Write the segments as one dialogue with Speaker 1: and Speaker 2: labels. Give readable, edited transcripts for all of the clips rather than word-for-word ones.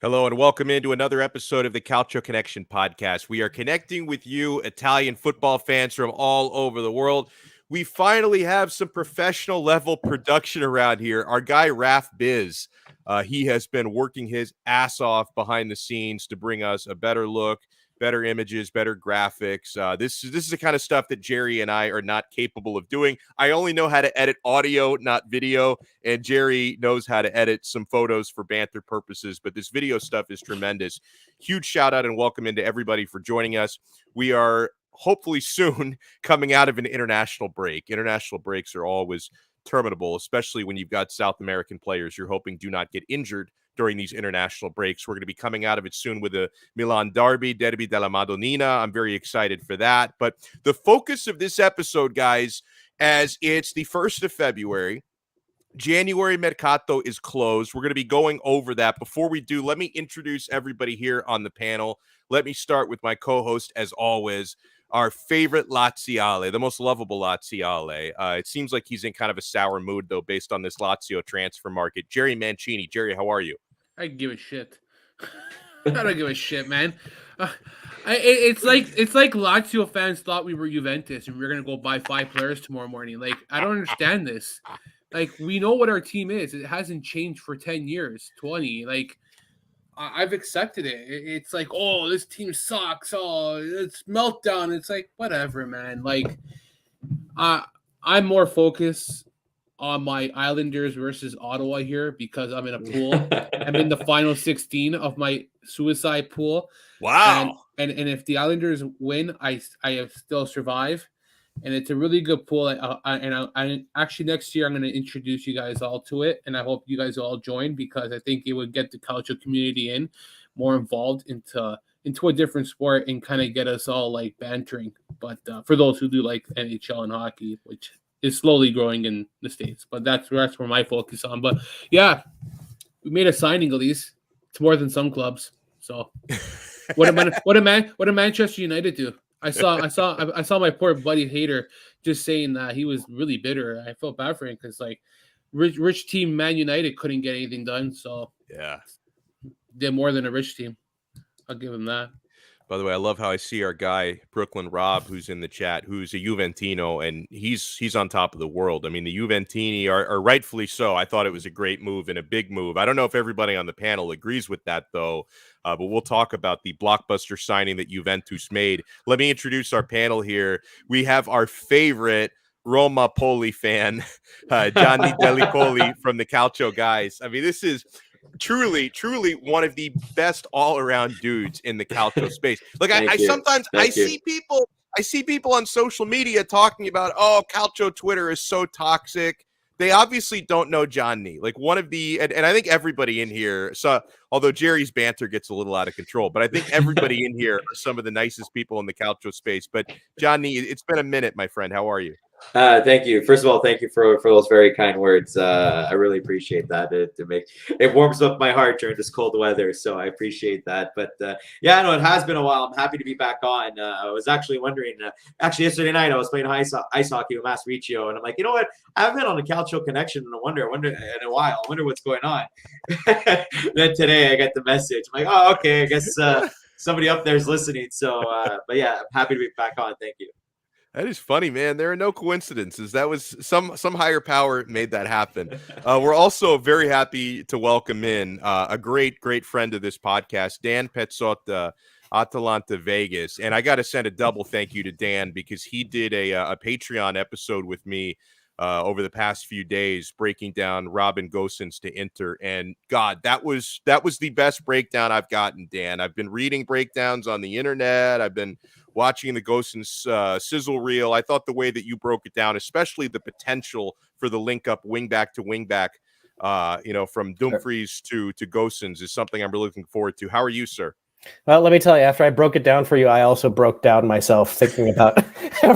Speaker 1: Hello and welcome into another episode of the Calcio Connection podcast. We are connecting with you, Italian football fans from all over the world. We finally have some professional level production around here. Our guy, Raf Biz, he has been working his ass off behind the scenes to bring us a better look, better images, better graphics. This is the kind of stuff that Jerry and I are not capable of doing. I only know how to edit audio, not video, and Jerry knows how to edit some photos for banter purposes, but this video stuff is tremendous. Huge shout out and welcome into everybody for joining us. We are hopefully soon coming out of an international break. International breaks are always terminable, especially when you've got South American players you're hoping do not get injured during these international breaks. We're going to be coming out of it soon with a Milan Derby della Madonnina. I'm very excited for that. But the focus of this episode, guys, as it's the 1st of February, January Mercato is closed. We're going to be going over that. Before we do, let me introduce everybody here on the panel. Let me start with my co-host, as always, our favorite Laziale, the most lovable Laziale. It seems like he's in kind of a sour mood, though, based on this Lazio transfer market. Jerry Mancini. Jerry, how are you?
Speaker 2: I give a shit. I don't give a shit, man. It's like Lazio fans thought we were Juventus and we were gonna go buy 5 players tomorrow morning. Like, I don't understand this. Like, we know what our team is. It hasn't changed for 10 years, 20. Like, I've accepted it. It's like, oh, this team sucks. Oh, it's meltdown. It's like, whatever, man. Like, I'm more focused on my Islanders versus Ottawa here because I'm in a pool. I'm in the final 16 of my suicide pool.
Speaker 1: Wow.
Speaker 2: And if the Islanders win, I still survive. And it's a really good pool. I actually next year I'm going to introduce you guys all to it, and I hope you guys all join because I think it would get the Calcio community more involved into a different sport and kind of get us all like bantering. But for those who do like NHL and hockey, which is slowly growing in the States, but that's where my focus on. But yeah, we made a signing at least. It's more than some clubs. So what did Manchester United do? I saw my poor buddy Hater just saying that he was really bitter. I felt bad for him because like rich team Man United couldn't get anything done. So
Speaker 1: yeah,
Speaker 2: did more than a rich team. I'll give him that.
Speaker 1: By the way, I love how I see our guy, Brooklyn Rob, who's in the chat, who's a Juventino, and he's on top of the world. I mean, the Juventini are rightfully so. I thought it was a great move and a big move. I don't know if everybody on the panel agrees with that, though, but we'll talk about the blockbuster signing that Juventus made. Let me introduce our panel here. We have our favorite Roma Poli fan, Gianni Delicoli from the Calcio guys. I mean, this is truly one of the best all-around dudes in the Calcio space. Like I see people on social media talking about, oh, Calcio Twitter is so toxic. They obviously don't know Johnny. Like one of the, and I think everybody in here, so although Jerry's banter gets a little out of control, but I think everybody in here are some of the nicest people in the Calcio space. But Johnny, it's been a minute, my friend. How are you?
Speaker 3: Thank you. First of all, thank you for those very kind words. I really appreciate that. It warms up my heart during this cold weather, so I appreciate that. But yeah, no, it has been a while. I'm happy to be back on. I was actually wondering. Actually, yesterday night I was playing ice hockey with Mass Riccio, and I'm like, you know what? I haven't been on the Calcio Connection in a while. I wonder what's going on. Then today I got the message. I'm like, oh, okay. I guess somebody up there is listening. So, but yeah, I'm happy to be back on. Thank you.
Speaker 1: That is funny, man. There are no coincidences. That was some higher power made that happen. We're also very happy to welcome in a great friend of this podcast, Dan Pezzotta, Atalanta Vegas. And I got to send a double thank you to Dan because he did a Patreon episode with me over the past few days, breaking down Robin Gosens to Inter. And God, that was the best breakdown I've gotten, Dan. I've been reading breakdowns on the internet. I've been watching the Gosens sizzle reel. I thought the way that you broke it down, especially the potential for the link up wing back to wing back, from Dumfries to Gosens, is something I'm really looking forward to. How are you, sir?
Speaker 4: Well, let me tell you, after I broke it down for you, I also broke down myself thinking about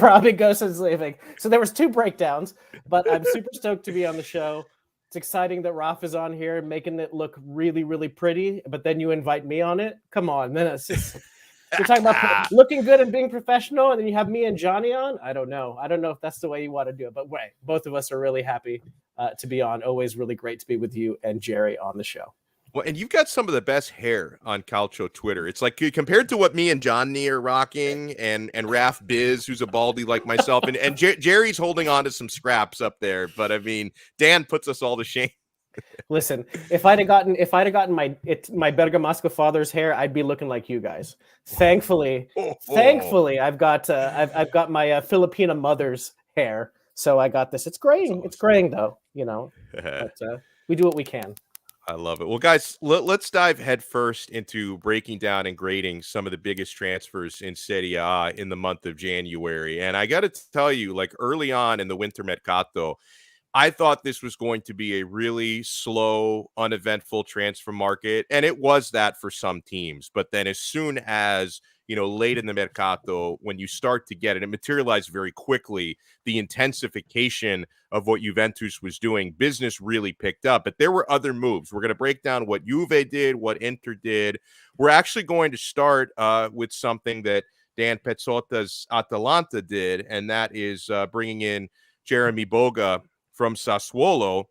Speaker 4: Robin Gosens leaving. So there was 2 breakdowns, but I'm super stoked to be on the show. It's exciting that Raf is on here, making it look really, really pretty, but then you invite me on it? Come on, man. It's just, you're talking about looking good and being professional, and then you have me and Johnny on? I don't know if that's the way you want to do it, but wait, both of us are really happy to be on. Always really great to be with you and Jerry on the show.
Speaker 1: Well, and you've got some of the best hair on Calcio Twitter. It's like compared to what me and Johnny are rocking, and Raf Biz, who's a baldy like myself, and Jerry's holding on to some scraps up there. But I mean, Dan puts us all to shame.
Speaker 4: Listen, if I'd have gotten my Bergamasco father's hair, I'd be looking like you guys. Thankfully, I've got my Filipina mother's hair, so I got this. It's graying. Awesome. It's graying though, but we do what we can.
Speaker 1: I love it. Well, guys, let's dive headfirst into breaking down and grading some of the biggest transfers in Serie A in the month of January. And I got to tell you, like early on in the Winter Mercato, I thought this was going to be a really slow, uneventful transfer market. And it was that for some teams. But then as soon as, late in the Mercato, when you start to get it, it materialized very quickly. The intensification of what Juventus was doing, business really picked up. But there were other moves. We're going to break down what Juve did, what Inter did. We're actually going to start with something that Dan Pezzotta's Atalanta did, and that is bringing in Jeremy Boga from Sassuolo.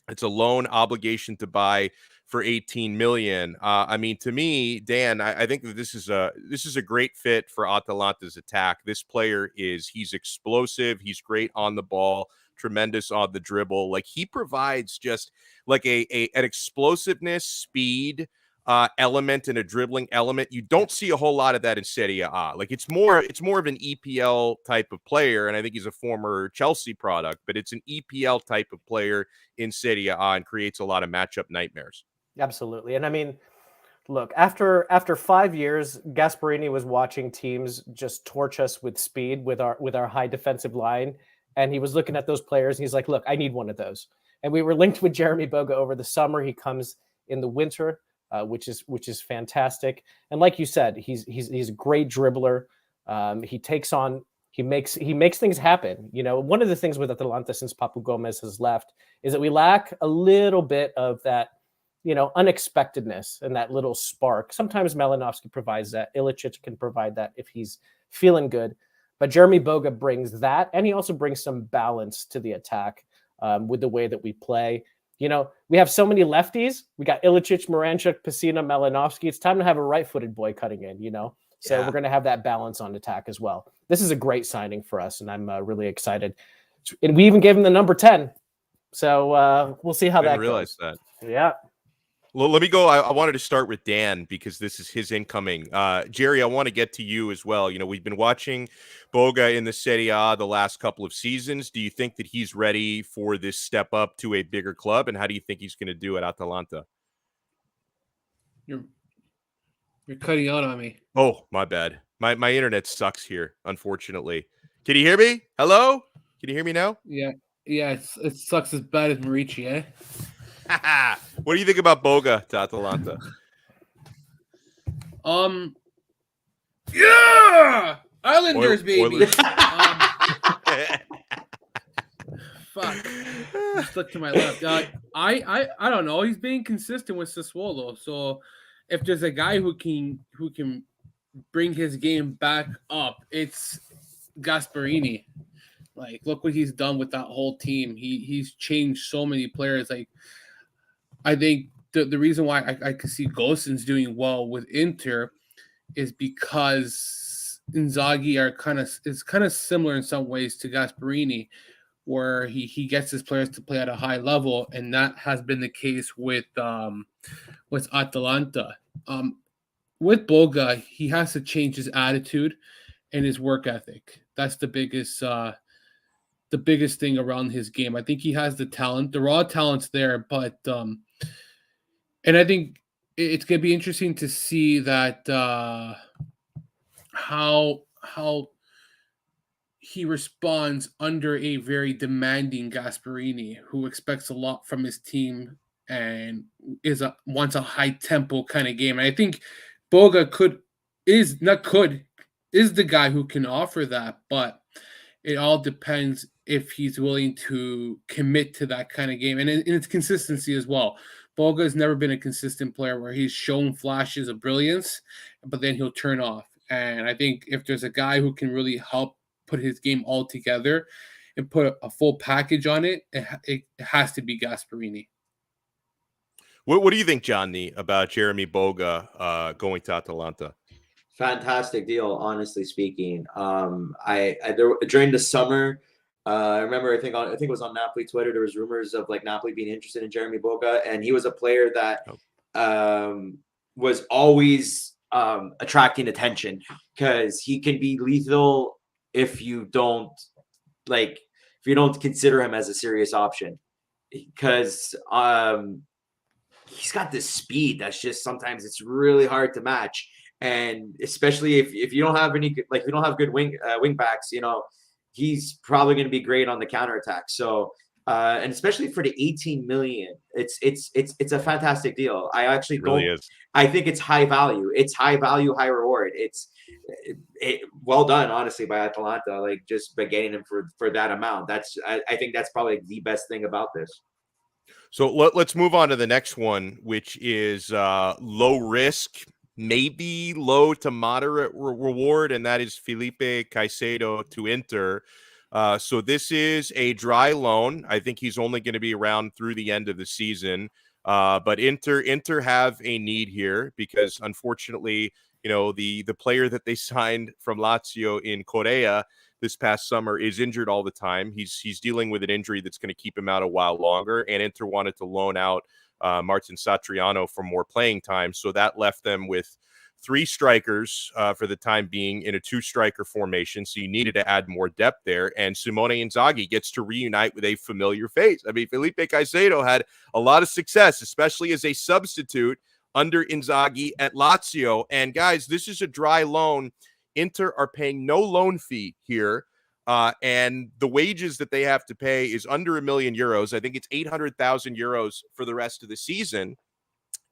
Speaker 1: It's a loan obligation to buy for 18 million. I mean, to me, Dan, I think that this is a great fit for Atalanta's attack. This player he's explosive. He's great on the ball, tremendous on the dribble. Like, he provides just like an explosiveness, speed element and a dribbling element. You don't see a whole lot of that in Serie A. Like, it's more of an EPL type of player, and I think he's a former Chelsea product, but it's an EPL type of player in Serie A and creates a lot of matchup nightmares.
Speaker 4: Absolutely. And I mean, look, after 5 years, Gasperini was watching teams just torch us with speed with our high defensive line, and he was looking at those players and he's like, look, I need one of those. And we were linked with Jeremy Boga over the summer. He comes in the winter, which is fantastic. And like you said, he's a great dribbler. He makes things happen. One of the things with Atalanta since Papu Gomez has left is that we lack a little bit of that, unexpectedness and that little spark. Sometimes Malinovsky provides that. Ilicic can provide that if he's feeling good. But Jeremy Boga brings that, and he also brings some balance to the attack with the way that we play. We have so many lefties. We got Ilicic, Moranchuk, Pessina, Malinovsky. It's time to have a right-footed boy cutting in, So we're going to have that balance on attack as well. This is a great signing for us, and I'm really excited. And we even gave him the number 10. So we'll see how that goes. I didn't realize
Speaker 1: that.
Speaker 4: Yeah.
Speaker 1: Well, let me go. I wanted to start with Dan because this is his incoming. Jerry, I want to get to you as well. We've been watching Boga in the Serie A the last couple of seasons. Do you think that he's ready for this step up to a bigger club? And how do you think he's going to do at Atalanta?
Speaker 2: You're cutting out on me.
Speaker 1: Oh, my bad. My internet sucks here, unfortunately. Can you hear me? Hello? Can you hear me now?
Speaker 2: Yeah, it sucks as bad as Marici, eh?
Speaker 1: What do you think about Boga to Atalanta?
Speaker 2: Yeah, Islanders, baby. Fuck, stuck to my left. I don't know. He's being consistent with Sassuolo. So if there's a guy who can bring his game back up, it's Gasperini. Like, look what he's done with that whole team. He's changed so many players. Like, I think the reason why I could see Gosens doing well with Inter is because Inzaghi is kind of similar in some ways to Gasperini, where he gets his players to play at a high level, and that has been the case with Atalanta. With Boga, he has to change his attitude and his work ethic. That's the biggest thing around his game. I think he has the talent. The raw talent's there, but and I think it's gonna be interesting to see that how he responds under a very demanding Gasperini, who expects a lot from his team and wants a high tempo kind of game. And I think Boga is the guy who can offer that, but it all depends if he's willing to commit to that kind of game and in its consistency as well. Boga has never been a consistent player where he's shown flashes of brilliance, but then he'll turn off. And I think if there's a guy who can really help put his game all together and put a full package on it, it has to be Gasperini.
Speaker 1: What do you think, Johnny, about Jeremy Boga going to Atalanta?
Speaker 3: Fantastic deal, honestly speaking. During the summer, I remember I think it was on Napoli Twitter. There was rumors of like Napoli being interested in Jeremy Boga, and he was a player that was always attracting attention because he can be lethal if you don't consider him as a serious option, because he's got this speed that's just sometimes it's really hard to match. And especially if you don't have good wing backs, he's probably going to be great on the counterattack. So and especially for the 18 million, it's a fantastic deal. I actually I think it's high value. It's high value, high reward. It's well done, honestly, by Atalanta. Like just by getting him for that amount. I think that's probably the best thing about this.
Speaker 1: So let's move on to the next one, which is low risk, maybe low to moderate reward, and that is Felipe Caicedo to Inter. So this is a dry loan. I think he's only going to be around through the end of the season. But Inter have a need here because, unfortunately, the player that they signed from Lazio in Korea this past summer is injured all the time. He's dealing with an injury that's going to keep him out a while longer, and Inter wanted to loan out Martin Satriano for more playing time. So that left them with 3 strikers for the time being in a 2-striker formation. So you needed to add more depth there. And Simone Inzaghi gets to reunite with a familiar face. I mean, Felipe Caicedo had a lot of success, especially as a substitute under Inzaghi at Lazio. And guys, this is a dry loan. Inter are paying no loan fee here. And the wages that they have to pay is under €1 million. I think it's 800,000 euros for the rest of the season.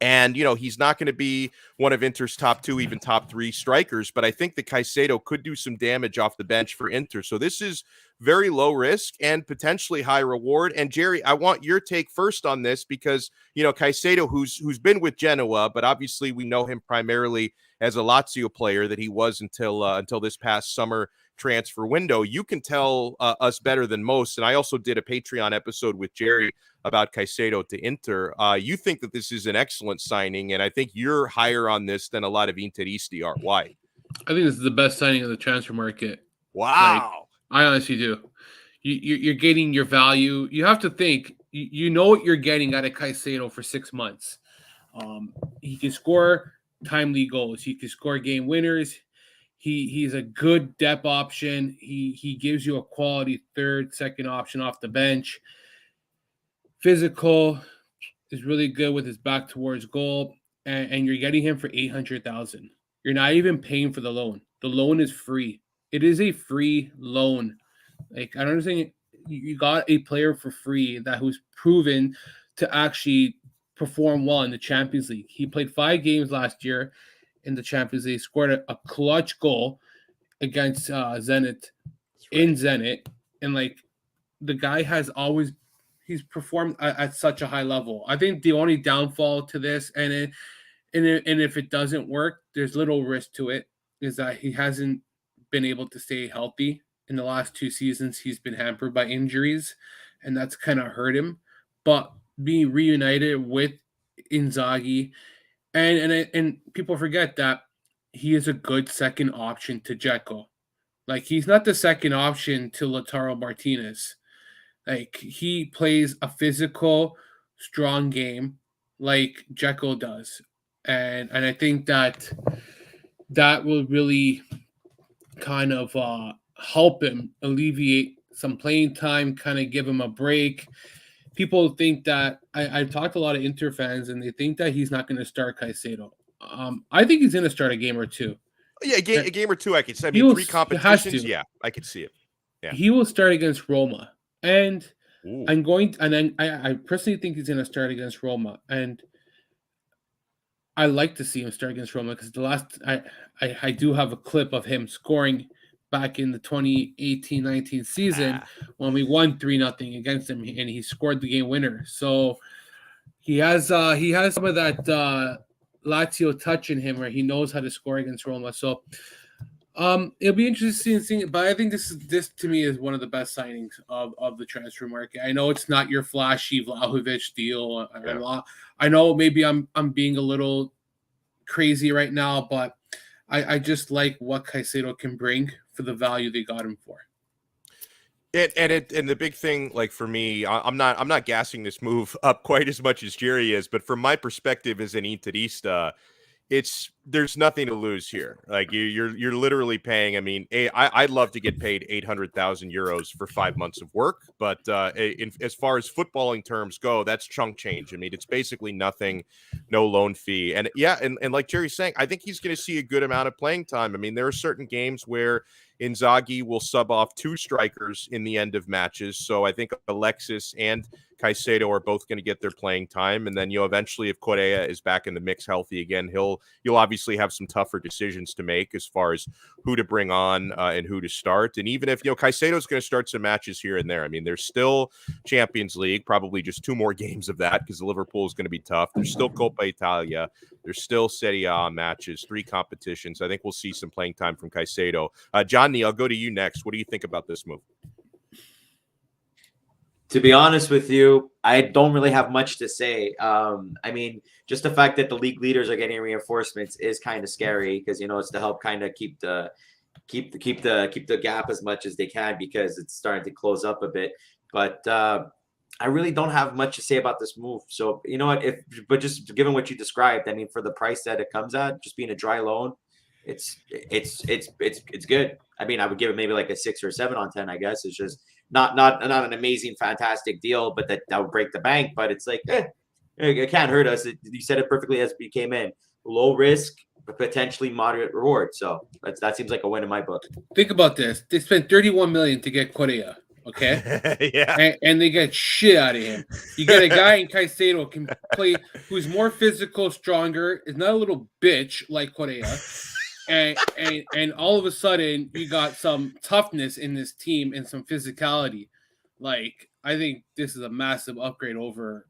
Speaker 1: And, he's not going to be one of Inter's top 2, even top 3 strikers. But I think that Caicedo could do some damage off the bench for Inter. So this is very low risk and potentially high reward. And Jerry, I want your take first on this because, Caicedo, who's been with Genoa, but obviously we know him primarily as a Lazio player that he was until this past summer transfer window. You can tell us better than most. And I also did a Patreon episode with Jerry about Caicedo to Inter. You think that this is an excellent signing, and I think you're higher on this than a lot of Interisti are. Why?
Speaker 2: I think this is the best signing of the transfer market.
Speaker 1: Wow.
Speaker 2: I honestly do. You're getting your value. You have to think, you know what you're getting out of Caicedo for 6 months. He can score timely goals. He can score game winners. He's a good depth option. He gives you a quality third, second option off the bench. Physical, is really good with his back towards goal, and you're getting him for 800,000. You're not even paying for the loan. The loan is free. It is a free loan. Like, I don't understand. You got a player for free who's proven to actually perform well in the Champions League. He played 5 games last year in the Champions League, scored a clutch goal against Zenit in Zenit, and the guy he's performed at such a high level. I think the only downfall to this, and if it doesn't work, there's little risk to it, is that he hasn't been able to stay healthy. In the last 2 seasons, he's been hampered by injuries, and that's kind of hurt him. But being reunited with Inzaghi, and people forget that he is a good second option to Dzeko. Like, he's not the second option to Lautaro Martinez. Like, he plays a physical, strong game like Dzeko does. And I think that will really kind of help him alleviate some playing time, kind of give him a break. People think that I've talked to a lot of Inter fans, and they think that he's not going to start Caicedo. I think he's going to start a game or two.
Speaker 1: Yeah, a game or two, I could say. I
Speaker 2: He
Speaker 1: mean,
Speaker 2: will-
Speaker 1: 3
Speaker 2: he has
Speaker 1: competitions,
Speaker 2: to.
Speaker 1: yeah, I could see it. Yeah.
Speaker 2: He will start against Roma, and
Speaker 1: Ooh.
Speaker 2: I personally think he's going to start against Roma, and I like to see him start against Roma because I do have a clip of him scoring back in the 2018-19 season when we won 3-0 against him, and he scored the game winner. So he has some of that Lazio touch in him where he knows how to score against Roma. So it'll be interesting seeing it, but I think this to me is one of the best signings of the transfer market. I know it's not your flashy Vlahovic deal.
Speaker 1: Yeah.
Speaker 2: I know maybe I'm being a little crazy right now, but I just like what Caicedo can bring for the value they got him for.
Speaker 1: And the big thing, like for me, I'm not gassing this move up quite as much as Jerry is, but from my perspective as an Interista, there's nothing to lose here. Like you're literally paying. I mean, I'd love to get paid 800,000 euros for 5 months of work, but as far as footballing terms go, that's chunk change. I mean, it's basically nothing, no loan fee, and yeah, and like Jerry's saying, I think he's going to see a good amount of playing time. I mean, there are certain games where Inzaghi will sub off 2 strikers in the end of matches, so I think Alexis and Caicedo are both going to get their playing time, and then eventually, if Correa is back in the mix healthy again, you'll obviously have some tougher decisions to make as far as who to bring on and who to start. And even if Caicedo's going to start some matches here and there, I mean, there's still Champions League, probably just 2 more games of that because Liverpool is going to be tough. There's still Coppa Italia, there's still Serie A matches, 3 competitions. I think we'll see some playing time from Caicedo. Johnny, I'll go to you next. What do you think about this move?
Speaker 3: To be honest with you, I don't really have much to say. I mean, just the fact that the league leaders are getting reinforcements is kind of scary because it's to help kind of keep the gap as much as they can because it's starting to close up a bit. But I really don't have much to say about this move. So you know what? But just given what you described, I mean, for the price that it comes at, just being a dry loan, it's good. I mean, I would give it maybe like a 6 or 7 on 10. I guess it's just not an amazing, fantastic deal, but that would break the bank. But it's like, it can't hurt us. You said it perfectly as we came in. Low risk, but potentially moderate reward. So that seems like a win in my book.
Speaker 2: Think about this: they spent 31 million to get Correa. Okay,
Speaker 1: yeah,
Speaker 2: and they get shit out of him. You get a guy in Caicedo can play, who's more physical, stronger, is not a little bitch like Correa. And all of a sudden you got some toughness in this team and some physicality. Like, I think this is a massive upgrade over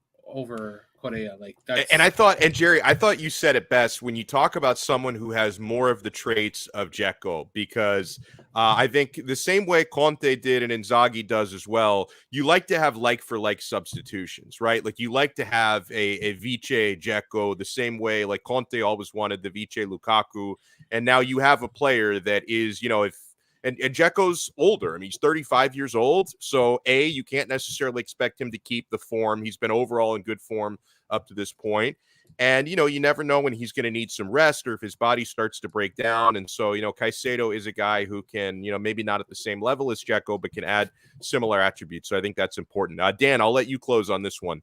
Speaker 2: Correa. Like, that's...
Speaker 1: And Jerry, I thought you said it best when you talk about someone who has more of the traits of Dzeko, because I think the same way Conte did and Inzaghi does as well, you like to have like for like substitutions, right? Like you like to have a Vice Dzeko the same way like Conte always wanted the Vice Lukaku, and now you have a player that is, and Dzeko's older. I mean, he's 35 years old. So, you can't necessarily expect him to keep the form. He's been overall in good form up to this point. And, you never know when he's going to need some rest or if his body starts to break down. And so, Caicedo is a guy who can, maybe not at the same level as Dzeko, but can add similar attributes. So I think that's important. Dan, I'll let you close on this one.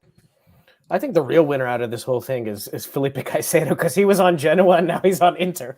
Speaker 4: I think the real winner out of this whole thing is Felipe Caicedo, because he was on Genoa and now he's on Inter.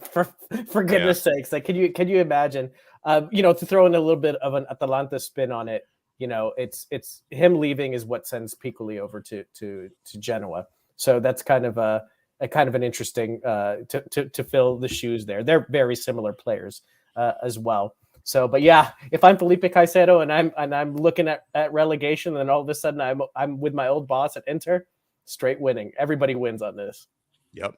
Speaker 4: for goodness sakes, like can you imagine? To throw in a little bit of an Atalanta spin on it, it's him leaving is what sends Piccoli over to Genoa. So that's kind of an interesting to fill the shoes there. They're very similar players as well. So, but yeah, if I'm Felipe Caicedo and I'm looking at relegation, and all of a sudden I'm with my old boss at Inter, straight winning. Everybody wins on this.
Speaker 1: Yep.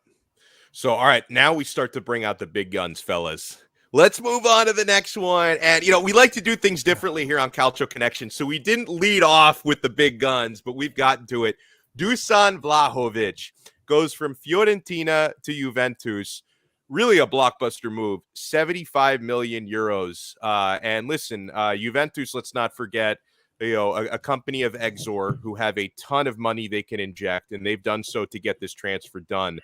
Speaker 1: So, all right, now we start to bring out the big guns, fellas. Let's move on to the next one. And, we like to do things differently here on Calcio Connection. So we didn't lead off with the big guns, but we've gotten to it. Dusan Vlahovic goes from Fiorentina to Juventus. really a blockbuster move. 75 million euros. And listen, Juventus, let's not forget, a company of Exor who have a ton of money they can inject, and they've done so to get this transfer done.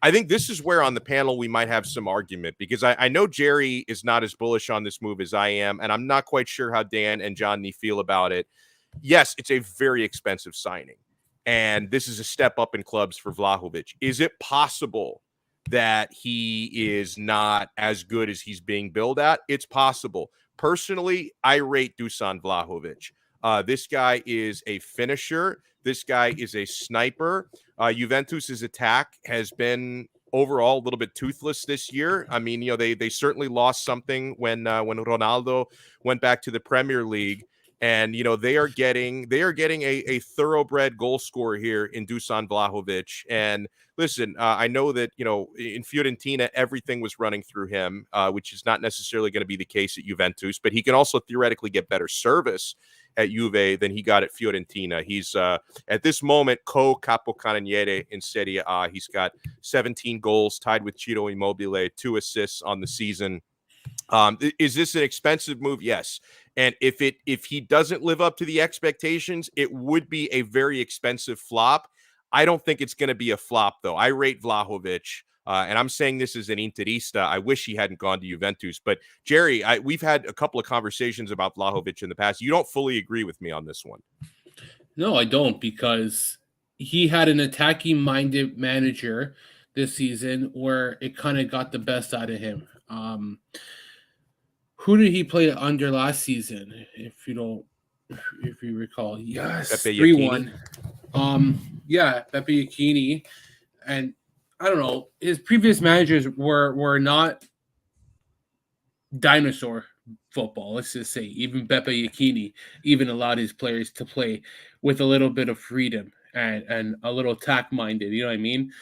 Speaker 1: I think this is where on the panel we might have some argument, because I know Jerry is not as bullish on this move as I am, and I'm not quite sure how Dan and Johnny feel about it. Yes, it's a very expensive signing, and this is a step up in clubs for Vlahovic. Is it possible that he is not as good as he's being billed at? It's possible. Personally, I rate Dusan Vlahovic. This guy is a finisher. This guy is a sniper. Juventus's attack has been overall a little bit toothless this year. I mean, they certainly lost something when Ronaldo went back to the Premier League. And they are getting a thoroughbred goal scorer here in Dusan Vlahovic. And listen, I know that in Fiorentina everything was running through him, which is not necessarily going to be the case at Juventus. But he can also theoretically get better service at Juve than he got at Fiorentina. He's at this moment co-capocannoniere in Serie A. He's got 17 goals, tied with Ciro Immobile, 2 assists on the season. Is this an expensive move? Yes. And if he doesn't live up to the expectations, it would be a very expensive flop. I don't think it's going to be a flop, though. I rate Vlahovic, and I'm saying this as an Interista. I wish he hadn't gone to Juventus. But, Jerry, we've had a couple of conversations about Vlahovic in the past. You don't fully agree with me on this one.
Speaker 2: No, I don't, because he had an attacking-minded manager this season where it kind of got the best out of him. Who did he play under last season? If you recall, yes, 3-1. Yeah, Beppe Iachini, and I don't know. His previous managers were not dinosaur football. Let's just say even Beppe Iachini even allowed his players to play with a little bit of freedom and a little attack-minded. You know what I mean?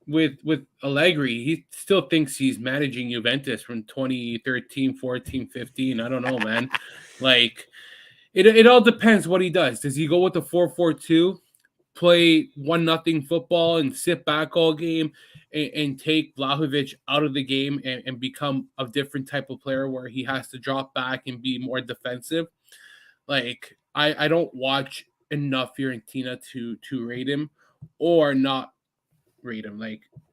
Speaker 2: With Allegri, he still thinks he's managing Juventus from 2013, 14, 15. I don't know, man. Like, it all depends what he does. Does he go with the 4-4-2, play 1-0 football and sit back all game and take Vlahovic out of the game and become a different type of player where he has to drop back and be more defensive? Like, I don't watch enough Fiorentina to rate him or not rate him,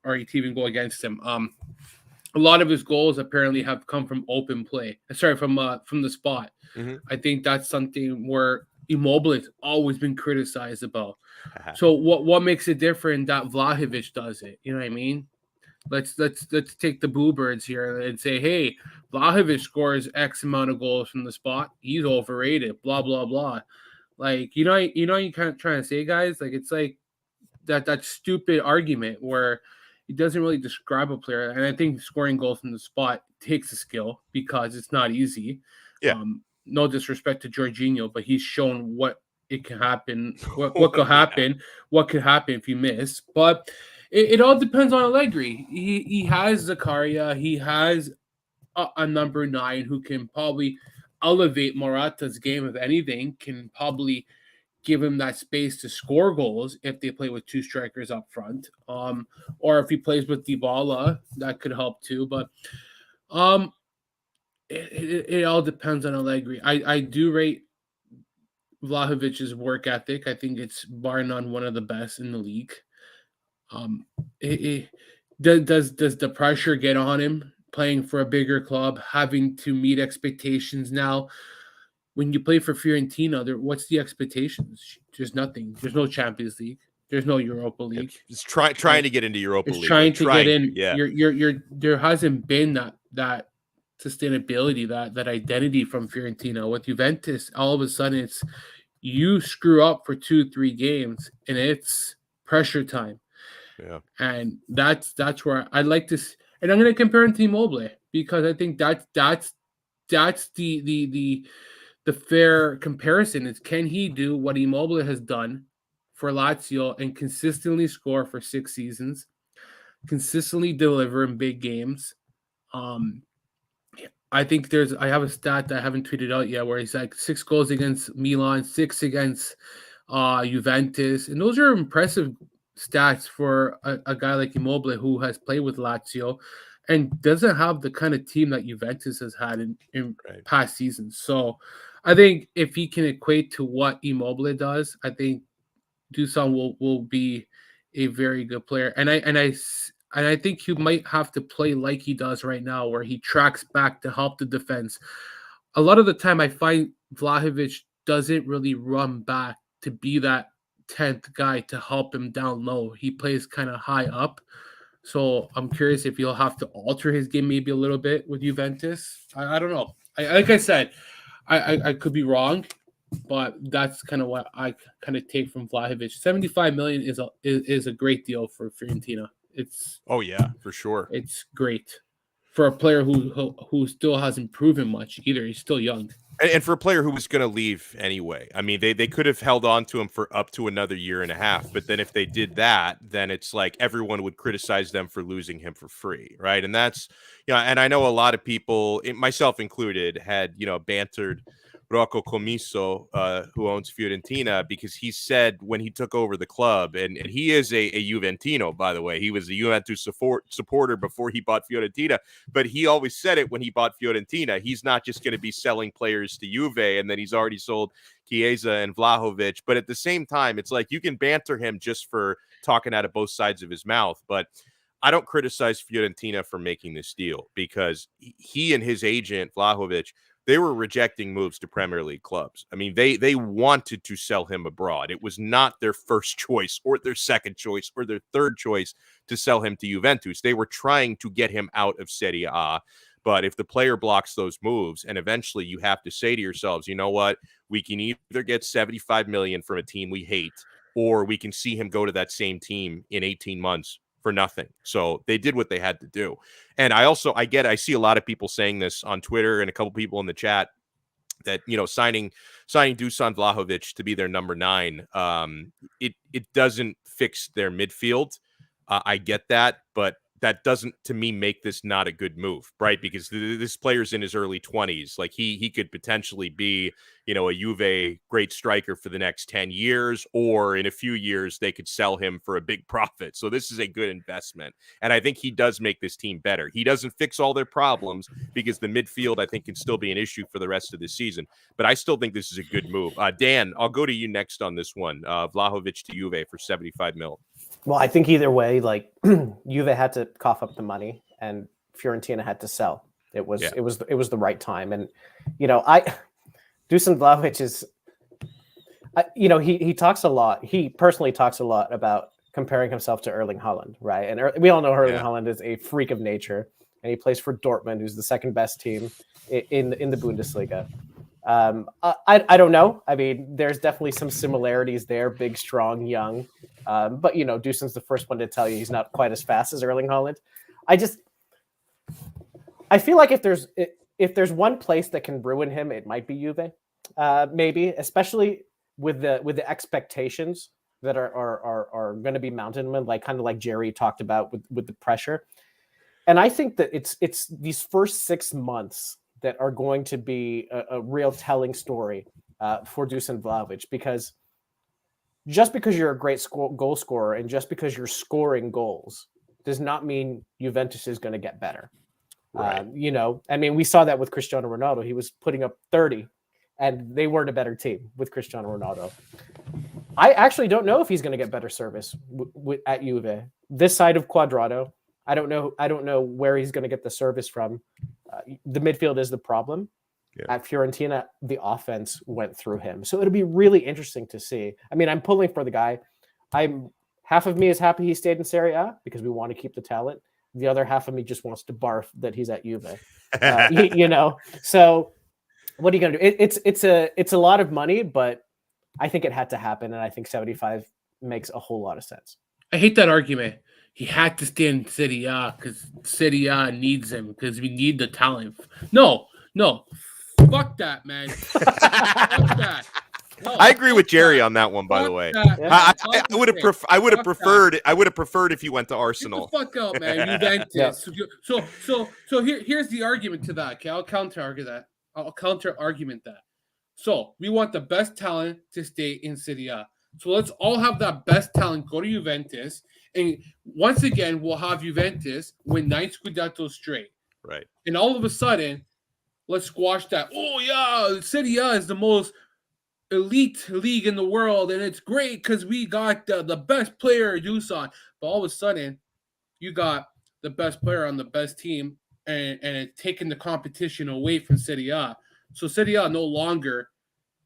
Speaker 2: or to even go against him. A lot of his goals apparently have come from open play. Sorry, from the spot. Mm-hmm. I think that's something where Immobile has always been criticized about. So what makes it different that Vlahovic does it? You know what I mean? Let's take the Boo Birds here and say, hey, Vlahovic scores X amount of goals from the spot. He's overrated. Blah blah blah. Like you kind of trying to say, guys. Like it's like that stupid argument where it doesn't really describe a player. And I think scoring goals from the spot takes a skill because it's not easy.
Speaker 1: Yeah.
Speaker 2: No disrespect to Jorginho, but he's shown what it can happen, what could happen, what could happen if you miss. But it all depends on Allegri. He has Zakaria. He has a number 9 who can probably elevate Morata's game, if anything, can probably give him that space to score goals if they play with 2 strikers up front. Or if he plays with Dybala, that could help too. But it all depends on Allegri. I do rate Vlahovic's work ethic. I think it's bar none one of the best in the league. Does the pressure get on him playing for a bigger club, having to meet expectations now? When you play for Fiorentina, what's the expectations? There's nothing. There's no Champions League. There's no Europa League.
Speaker 1: It's trying to get into Europa League.
Speaker 2: Trying to get in.
Speaker 1: Yeah.
Speaker 2: There hasn't been that sustainability, that identity from Fiorentina. With Juventus, all of a sudden it's you screw up for 2-3 games and it's pressure time.
Speaker 1: Yeah. And
Speaker 2: that's where I like this, and I'm going to compare him to Immobile because I think that's the fair comparison. Is can he do what Immobile has done for Lazio and consistently score for 6 seasons, consistently deliver in big games? I think I have a stat that I haven't tweeted out yet where he's like 6 goals against Milan, 6 against Juventus, and those are impressive stats for a guy like Immobile who has played with Lazio and doesn't have the kind of team that Juventus has had in
Speaker 1: Right.
Speaker 2: past seasons. So I think if he can equate to what Immobile does, I think Dusan will be a very good player. And I think he might have to play like he does right now, where he tracks back to help the defense. A lot of the time I find Vlahovic doesn't really run back to be that 10th guy to help him down low. He plays kind of high up. So I'm curious if he'll have to alter his game maybe a little bit with Juventus. I don't know. Like I said, I could be wrong, but that's kind of what I kind of take from Vlahovic. 75 million is a great deal for Fiorentina.
Speaker 1: Oh yeah, for sure.
Speaker 2: It's great for a player who still hasn't proven much either. He's still young.
Speaker 1: And for a player who was going to leave anyway. I mean, they could have held on to him for up to another year and a half. But then if they did that, then it's like everyone would criticize them for losing him for free. Right. And that's, and I know a lot of people, myself included, had, bantered Rocco Commisso, who owns Fiorentina, because he said when he took over the club, and he is a Juventino, by the way, he was a Juventus supporter before he bought Fiorentina, but he always said it when he bought Fiorentina, he's not just going to be selling players to Juve, and then he's already sold Chiesa and Vlahovic. But at the same time, it's like you can banter him just for talking out of both sides of his mouth, but I don't criticize Fiorentina for making this deal, because he and his agent, Vlahovic, they were rejecting moves to Premier League clubs. I mean, they wanted to sell him abroad. It was not their first choice or their second choice or their third choice to sell him to Juventus. They were trying to get him out of Serie A. But if the player blocks those moves, and eventually you have to say to yourselves, you know what, we can either get 75 million from a team we hate, or we can see him go to that same team in 18 months for nothing. So they did what they had to do. And I see a lot of people saying this on Twitter, and a couple people in the chat, that, signing Dusan Vlahovic to be their number 9, it doesn't fix their midfield. I get that, but that doesn't, to me, make this not a good move, right? Because this player's in his early 20s. Like he could potentially be, a Juve great striker for the next 10 years, or in a few years they could sell him for a big profit. So this is a good investment. And I think he does make this team better. He doesn't fix all their problems, because the midfield, I think, can still be an issue for the rest of the season. But I still think this is a good move. Dan, I'll go to you next on this one. Vlahovic to Juve for 75 mil.
Speaker 4: Well, I think either way, like Juve had to cough up the money, and Fiorentina had to sell. It was the right time, and Dusan Vlahovic is, he talks a lot. He personally talks a lot about comparing himself to Erling Haaland, right? And we all know Erling Haaland is a freak of nature, and he plays for Dortmund, who's the second best team in the Bundesliga. I don't know. I mean, there's definitely some similarities there. Big, strong, young. But Dusan's the first one to tell you he's not quite as fast as Erling Haaland. I feel like if there's one place that can ruin him, it might be Juve. Maybe, especially with the expectations that are going to be mounted on him, like Jerry talked about with the pressure. And I think that it's these first 6 months that are going to be a real telling story for Dusan Vlahovic, because just because you're a great goal scorer and just because you're scoring goals does not mean Juventus is going to get better.
Speaker 1: Right.
Speaker 4: I mean, we saw that with Cristiano Ronaldo. He was putting up 30, and they weren't a better team with Cristiano Ronaldo. I actually don't know if he's going to get better service at Juve. This side of Quadrado, I don't know where he's going to get the service from. The midfield is the problem.
Speaker 1: Yeah.
Speaker 4: At Fiorentina, the offense went through him. So it'll be really interesting to see. I mean, I'm pulling for the guy. Half of me is happy he stayed in Serie A because we want to keep the talent. The other half of me just wants to barf that he's at Juve. So what are you going to do? It's a lot of money, but I think it had to happen, and I think 75 makes a whole lot of sense.
Speaker 2: I hate that argument. He had to stay in Serie A because Serie A needs him, because we need the talent. No. Fuck that, man. Fuck that. No,
Speaker 1: I agree with Jerry on that one, by the way. I would have preferred if he went to Arsenal.
Speaker 2: Get the fuck out, man. Juventus. Yeah. So here's the argument to that. Okay, I'll counter argument that. So we want the best talent to stay in Serie A. So let's all have that best talent go to Juventus. And once again, we'll have Juventus win 9 Scudettos straight.
Speaker 1: Right.
Speaker 2: And all of a sudden, let's squash that. Oh, yeah, Serie A is the most elite league in the world, and it's great because we got the best player, Dusan. But all of a sudden, you got the best player on the best team, and it's taking the competition away from Serie A. So Serie A no longer,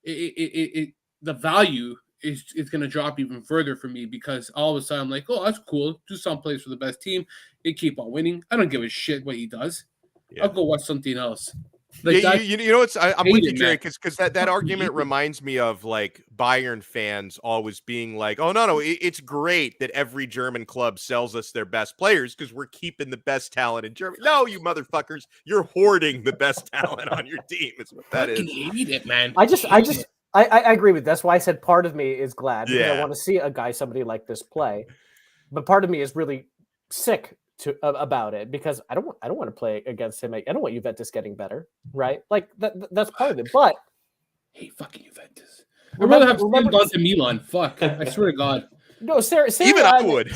Speaker 2: the value is going to drop even further for me because all of a sudden I'm like, oh, that's cool. Dusan plays for the best team. They keep on winning. I don't give a shit what he does.
Speaker 1: Yeah.
Speaker 2: I'll go watch something else. Like
Speaker 1: Yeah, you know, I'm with you, Jerry,
Speaker 2: man.
Speaker 1: because that argument reminds me of like Bayern fans always being like, "Oh no, it's great that every German club sells us their best players because we're keeping the best talent in Germany." No, you motherfuckers, you're hoarding the best talent on your team. Is what that is.
Speaker 2: Fucking hate it, man.
Speaker 4: I agree with. That's why I said part of me is glad because I
Speaker 1: Yeah.
Speaker 4: want to see somebody like this play, but part of me is really sick about it because I don't want to play against him. I don't want Juventus getting better, right? Like that's part of it. But
Speaker 2: Hey, fucking Juventus. I'd rather have Spain gone to Milan. Fuck. I swear to God.
Speaker 4: no, Serie
Speaker 1: Even
Speaker 4: A,
Speaker 1: I would.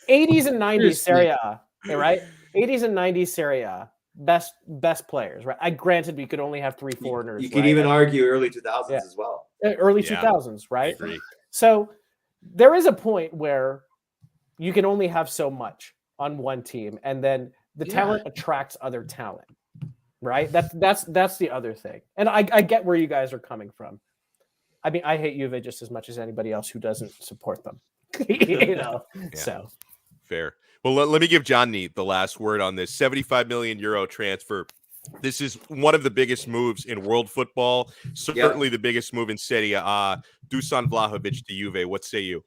Speaker 4: 80s and 90s
Speaker 2: Seriously.
Speaker 4: Serie A, right? 80s and 90s Serie A, best players, right? I granted we could only have 3 foreigners.
Speaker 3: You could
Speaker 4: right?
Speaker 3: even argue early 2000s
Speaker 4: Yeah.
Speaker 3: as well.
Speaker 4: Early
Speaker 1: Yeah.
Speaker 4: 2000s,
Speaker 1: I
Speaker 4: right?
Speaker 1: agree.
Speaker 4: So there is a point where you can only have so much on one team, and then the talent attracts other talent, right? That's the other thing. And I get where you guys are coming from. I mean, I hate Juve just as much as anybody else who doesn't support them. You know, so
Speaker 1: Fair. Well, let me give John Neat the last word on this 75 million euro transfer. This is one of the biggest moves in world football. Certainly the biggest move in Serie A. Dusan Vlahovic to Juve. What say you?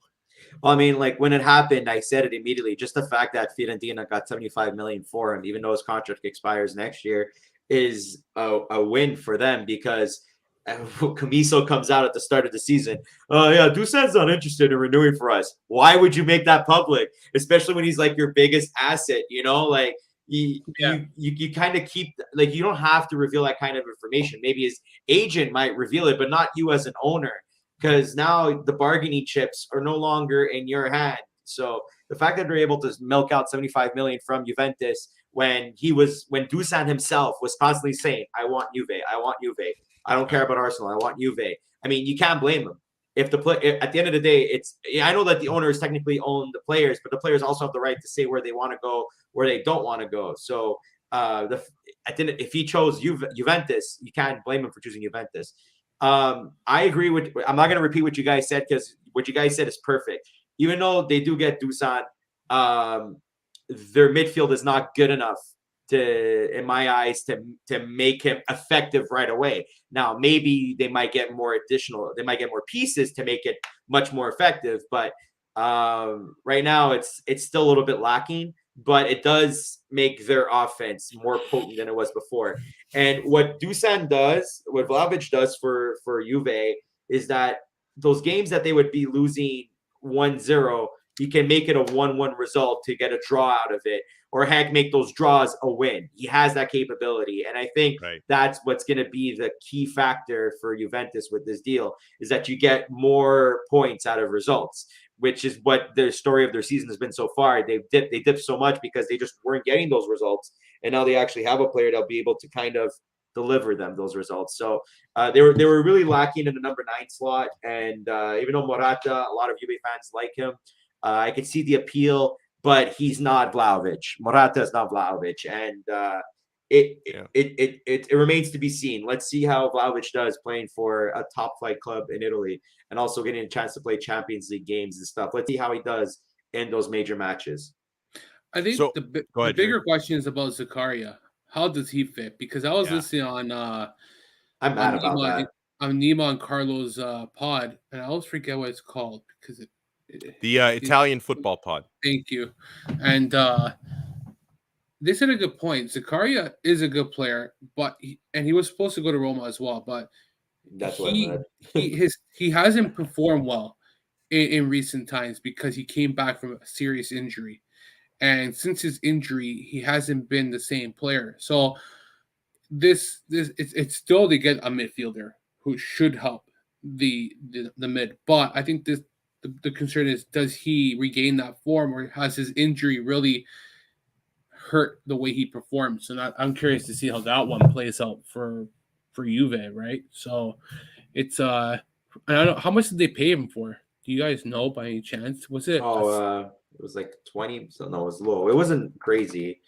Speaker 3: Well, I mean, like when it happened, I said it immediately. Just the fact that Fiorentina got 75 million for him, even though his contract expires next year, is a win for them because Camiso comes out at the start of the season. Yeah, Dusan's not interested in renewing for us. Why would you make that public? Especially when he's like your biggest asset, you know, like you kind of keep like you don't have to reveal that kind of information. Maybe his agent might reveal it, but not you as an owner. Because now the bargaining chips are no longer in your hand. So the fact that they're able to milk out 75 million from Juventus when Dusan himself was constantly saying, I want Juve, I want Juve. I don't care about Arsenal. I want Juve. I mean, you can't blame him. At the end of the day, I know that the owners technically own the players, but the players also have the right to say where they want to go, where they don't want to go. So if he chose Juventus, you can't blame him for choosing Juventus. I agree with. I'm not going to repeat what you guys said because what you guys said is perfect. Even though they do get Dusan, their midfield is not good enough in my eyes, to make him effective right away. Now, maybe they might get more pieces to make it much more effective. But right now, it's still a little bit lacking. But it does make their offense more potent than it was before. And what Dusan does, what Vlahovic does for Juve is that those games that they would be losing 1-0, he can make it a 1-1 result to get a draw out of it, or heck, make those draws a win. He has that capability. And I think that's what's going to be the key factor for Juventus with this deal, is that you get more points out of results, which is what the story of their season has been so far. They dipped so much because they just weren't getting those results. And now they actually have a player that'll be able to kind of deliver them those results. So they were really lacking in the number 9 slot. And even though Morata, a lot of Juve fans like him, I could see the appeal, but he's not Vlahovic. Morata is not Vlahovic. And it remains to be seen. Let's see how Vlahovic does playing for a top flight club in Italy and also getting a chance to play Champions League games and stuff. Let's see how he does in those major matches.
Speaker 2: I think the bigger question is about Zakaria. How does he fit? Because I was listening on
Speaker 3: I'm mad about that.
Speaker 2: On Nima and Carlo's pod, and I always forget what it's called because
Speaker 1: the Italian football pod.
Speaker 2: Thank you. And they said a good point. Zakaria is a good player, but he was supposed to go to Roma as well, but
Speaker 3: that's what I read.
Speaker 2: he hasn't performed well in recent times because he came back from a serious injury. And since his injury, he hasn't been the same player. So it's still to get a midfielder who should help the mid. But I think the concern is, does he regain that form, or has his injury really hurt the way he performs? And I'm curious to see how that one plays out for Juve, right? So it's I don't know, how much did they pay him for? Do you guys know by any chance? Was it?
Speaker 3: It was like 20. So no, it was low. It wasn't crazy.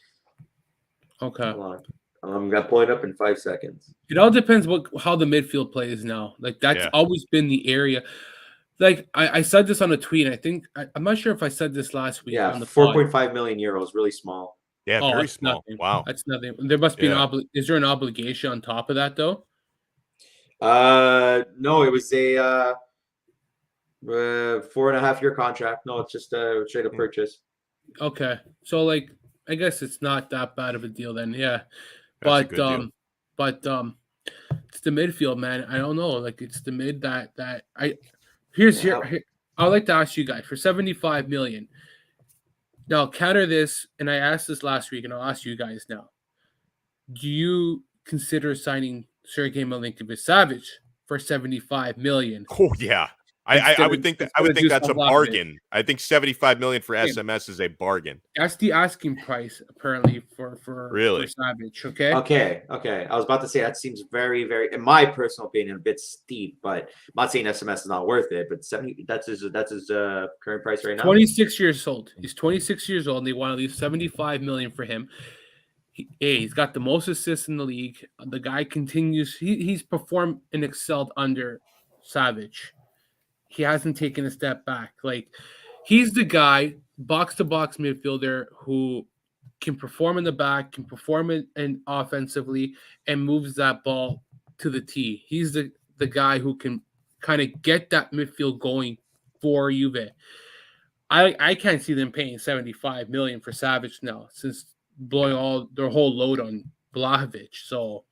Speaker 2: Okay.
Speaker 3: Hold on. I'm gonna pull it up in 5 seconds.
Speaker 2: It all depends how the midfield plays now. Like that's always been the area. Like I said this on a tweet. I think I'm not sure if I said this last week.
Speaker 3: Yeah,
Speaker 2: on the
Speaker 3: 4.5 million euros, really small.
Speaker 1: Yeah, very small.
Speaker 2: Nothing.
Speaker 1: Wow,
Speaker 2: that's nothing. There must be is there an obligation on top of that though?
Speaker 3: No, it was a 4.5-year contract. No, it's just a straight up purchase.
Speaker 2: Okay, so like I guess it's not that bad of a deal then. Yeah,
Speaker 1: That's
Speaker 2: but it's the midfield, man. I don't know. Like it's the mid that here. I'd like to ask you guys for 75 million. Now counter this, and I asked this last week, and I'll ask you guys now. Do you consider signing Sergei Milinkovic-Savic for 75 million?
Speaker 1: Oh yeah. I would think that's a bargain. I think 75 million for SMS is a bargain.
Speaker 2: That's the asking price apparently for Savic. Okay.
Speaker 3: I was about to say that seems very, very, in my personal opinion, a bit steep. But I'm not saying SMS is not worth it. But 70, that's his current price right now.
Speaker 2: 26 years old. He's 26 years old, and they want to leave 75 million for him. He's got the most assists in the league. The guy continues. He's performed and excelled under Savic. He hasn't taken a step back. Like he's the guy, box-to-box midfielder who can perform in the back, can perform in offensively, and moves that ball to the tee. He's the guy who can kind of get that midfield going for Juve. I can't see them paying 75 million for Savic now, since blowing their whole load on Vlahovic. So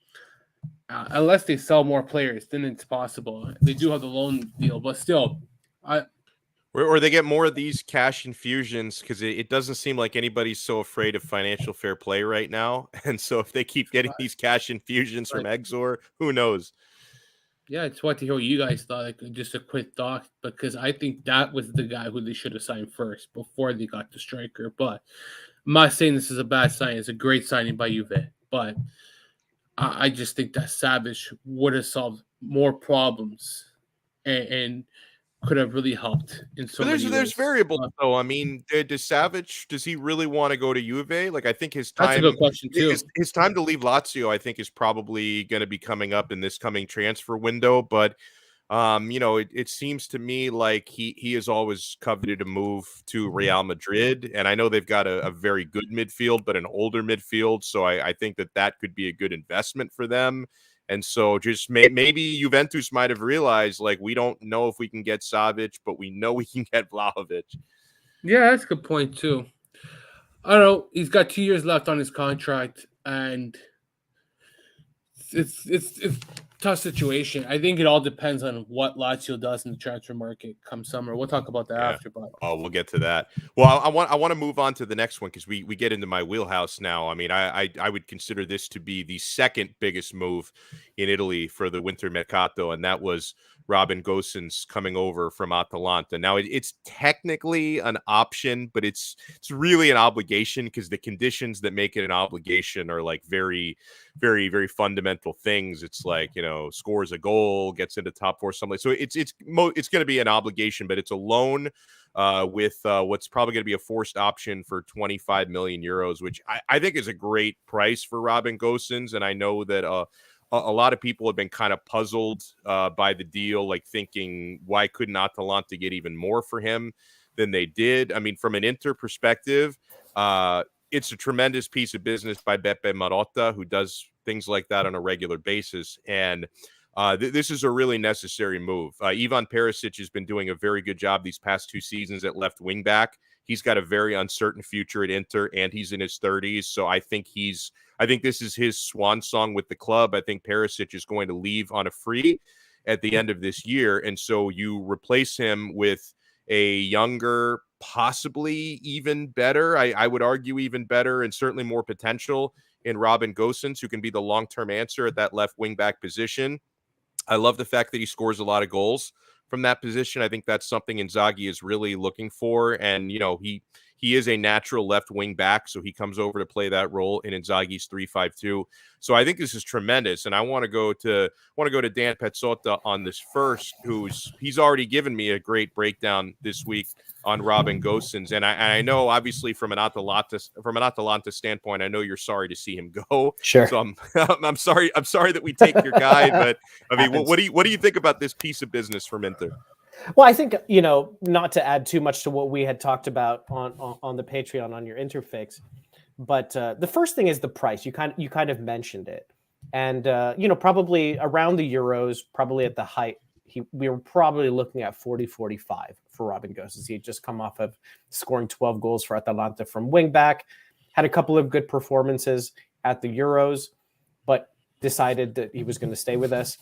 Speaker 2: unless they sell more players, then it's possible. They do have the loan deal, but still,
Speaker 1: or they get more of these cash infusions, because it doesn't seem like anybody's so afraid of financial fair play right now. And so if they keep getting these cash infusions from Exor, who knows?
Speaker 2: Yeah, it's what to hear what you guys thought. Like, just a quick thought, because I think that was the guy who they should have signed first before they got the striker. But I'm not saying this is a bad signing. It's a great signing by Juve, but I just think that Savic would have solved more problems and could have really helped in so many ways.
Speaker 1: There's variables though. I mean, does he really want to go to Juve? Like, I think his time.
Speaker 2: That's a good question too.
Speaker 1: His time to leave Lazio, I think, is probably going to be coming up in this coming transfer window. But it seems to me like he has always coveted a move to Real Madrid, and I know they've got a very good midfield, but an older midfield. So I think that could be a good investment for them. And so just maybe Juventus might have realized, like, we don't know if we can get Savic, but we know we can get Vlahovic.
Speaker 2: Yeah, that's a good point too. I don't know. He's got 2 years left on his contract, and it's tough situation. I think it all depends on what Lazio does in the transfer market come summer. We'll talk about that after. But
Speaker 1: we'll get to that. Well, I want to move on to the next one, because we get into my wheelhouse now. I mean, I would consider this to be the second biggest move in Italy for the Winter Mercato, and that was Robin Gosens coming over from Atalanta. Now, it's technically an option, but it's really an obligation, because the conditions that make it an obligation are like very, very, very fundamental things. It's like, scores a goal, gets into top four, something. So it's going to be an obligation, but it's a loan with what's probably going to be a forced option for 25 million euros, which I think is a great price for Robin Gosens. And I know that a lot of people have been kind of puzzled by the deal, like thinking, why couldn't Atalanta get even more for him than they did? I mean, from an Inter perspective, it's a tremendous piece of business by Beppe Marotta, who does things like that on a regular basis. And this is a really necessary move. Ivan Perisic has been doing a very good job these past 2 seasons at left wing back. He's got a very uncertain future at Inter, and he's in his 30s. So I think this is his swan song with the club. I think Perisic is going to leave on a free at the end of this year. And so you replace him with a younger, possibly even better, I would argue even better, and certainly more potential in Robin Gosens, who can be the long-term answer at that left wing back position. I love the fact that he scores a lot of goals that position. I think that's something Inzaghi is really looking for. And, he is a natural left wing back, so he comes over to play that role in Inzaghi's 3-5-2. So I think this is tremendous, and I want to go to Dan Pezzotta on this first. He's already given me a great breakdown this week on Robin Gosens, and I know obviously from an Atalanta standpoint, I know you're sorry to see him go.
Speaker 4: Sure.
Speaker 1: So I'm sorry that we take your guy, but I mean, what do you think about this piece of business from Inter?
Speaker 4: Well, I think, not to add too much to what we had talked about on the Patreon on your Interfix, but the first thing is the price. You kind of mentioned it, and probably around the Euros, probably at the height, we were probably looking at 40-45 for Robin Gosens. He had just come off of scoring 12 goals for Atalanta from wingback, had a couple of good performances at the Euros, but decided that he was going to stay with us.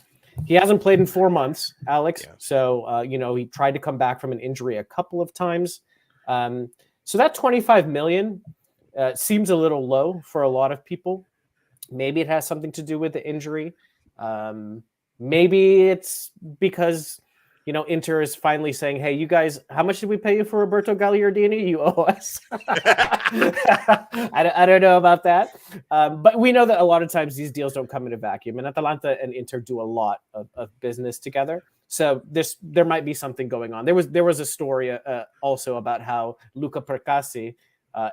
Speaker 4: He hasn't played in 4 months, Alex. Yeah. So, he tried to come back from an injury a couple of times. So that 25 million seems a little low for a lot of people. Maybe it has something to do with the injury. Maybe it's because, Inter is finally saying, hey, you guys, how much did we pay you for Roberto Gagliardini? You owe us. I don't know about that. But we know that a lot of times these deals don't come in a vacuum. And Atalanta and Inter do a lot of business together. So there might be something going on. There was a story also about how Luca Percassi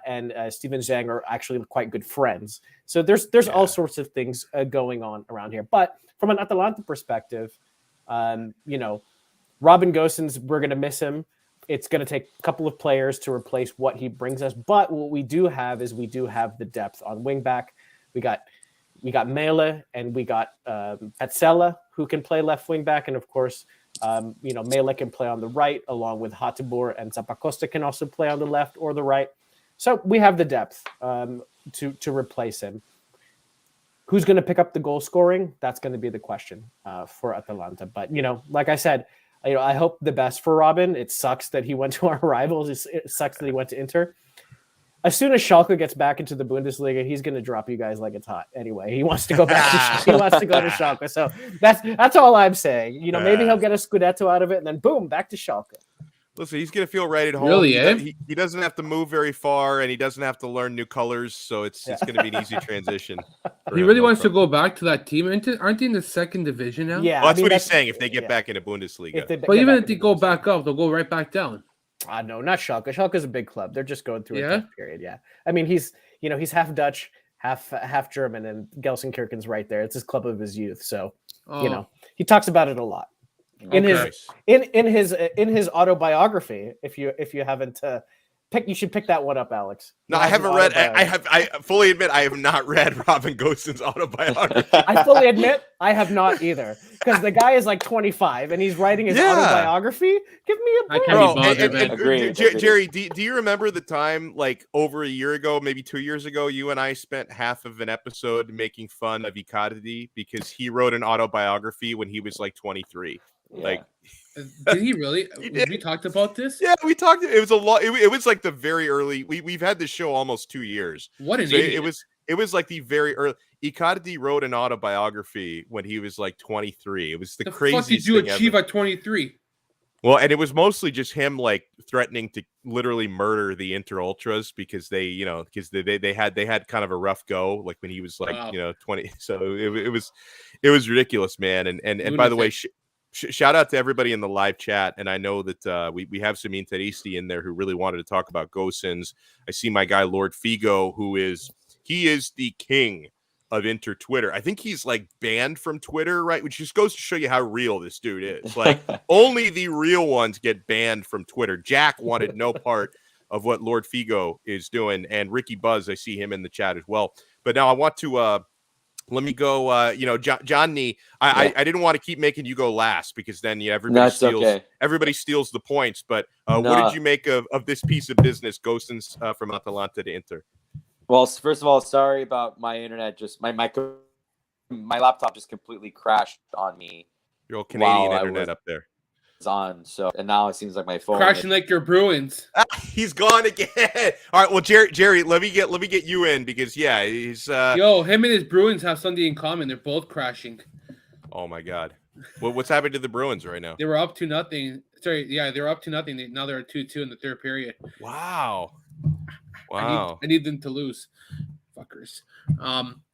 Speaker 4: and Steven Zhang are actually quite good friends. So there's all sorts of things going on around here. But from an Atalanta perspective, Robin Gosens, we're going to miss him. It's going to take a couple of players to replace what he brings us. But what we do have is the depth on wingback. We got Mele and we got Petzela, who can play left wingback, and of course, Mele can play on the right, along with Hateboer, and Zappacosta can also play on the left or the right. So we have the depth to replace him. Who's going to pick up the goal scoring? That's going to be the question for Atalanta. But like I said, I hope the best for Robin. It sucks that he went to our rivals. It sucks that he went to Inter. As soon as Schalke gets back into the Bundesliga, he's going to drop you guys like it's hot. Anyway, he wants to go back. He wants to go to Schalke. So that's all I'm saying. Maybe he'll get a Scudetto out of it, and then boom, back to Schalke.
Speaker 1: Listen, he's going to feel right at home.
Speaker 2: Really,
Speaker 1: he doesn't have to move very far, and he doesn't have to learn new colors, so it's going to be an easy transition.
Speaker 2: He really wants to go back to that team. Aren't they in the second division now?
Speaker 4: Yeah,
Speaker 1: well, that's what he's saying. If they get back into Bundesliga,
Speaker 2: but even if they go back up, they'll go right back down.
Speaker 4: No, not Schalke. Schalke's a big club. They're just going through a tough period. Yeah, I mean he's half Dutch, half German, and Gelsenkirchen's right there. It's his club of his youth, so he talks about it a lot. In his autobiography, if you haven't you should pick that one up, Alex.
Speaker 1: No, I haven't read. I fully admit I have not read Robin Gosens' autobiography.
Speaker 4: I fully admit I have not either, because the guy is like 25 and he's writing his autobiography. Give me a break.
Speaker 2: I can't be bothered,
Speaker 1: Jerry, do you remember the time, like over a year ago, maybe 2 years ago, you and I spent half of an episode making fun of Icardi because he wrote an autobiography when he was like 23. Yeah. Like,
Speaker 2: did he really? We talked about this.
Speaker 1: Yeah, we talked. It was a lot. It was like the very early. We've had this show almost 2 years.
Speaker 2: What an idiot.
Speaker 1: It was like the very early. Icardi wrote an autobiography when he was like 23. It was the craziest.
Speaker 2: What did you achieve at 23?
Speaker 1: Well, and it was mostly just him like threatening to literally murder the Inter Ultras because they had kind of a rough go, like when he was like 20. So it was ridiculous, man. And by the way. Shout out to everybody in the live chat, and I know that we have some Interisti in there who really wanted to talk about Gosens. I see my guy Lord Figo, he is the king of Inter Twitter. I think he's like banned from Twitter, right? Which just goes to show you how real this dude is. Like only the real ones get banned from Twitter. Jack wanted no part of what Lord Figo is doing, and Ricky Buzz, I see him in the chat as well. But now I want to. Let me go. Johnny, I didn't want to keep making you go last because then everybody steals the points. But what did you make of this piece of business, Gosens from Atalanta to Inter?
Speaker 5: Well, first of all, sorry about my internet. Just my laptop just completely crashed on me.
Speaker 1: Your old Canadian internet up there.
Speaker 5: On and now it seems like my phone
Speaker 2: crashing like your Bruins.
Speaker 1: He's gone again. All right, well, Jerry, let me get you in because he's
Speaker 2: him and his Bruins have something in common. They're both crashing.
Speaker 1: Oh my God. What's happening to the Bruins right now?
Speaker 2: They were up 2-0. Sorry, yeah, they were up 2-0. Now they're 2-2 in the third period.
Speaker 1: Wow.
Speaker 2: I need them to lose, fuckers.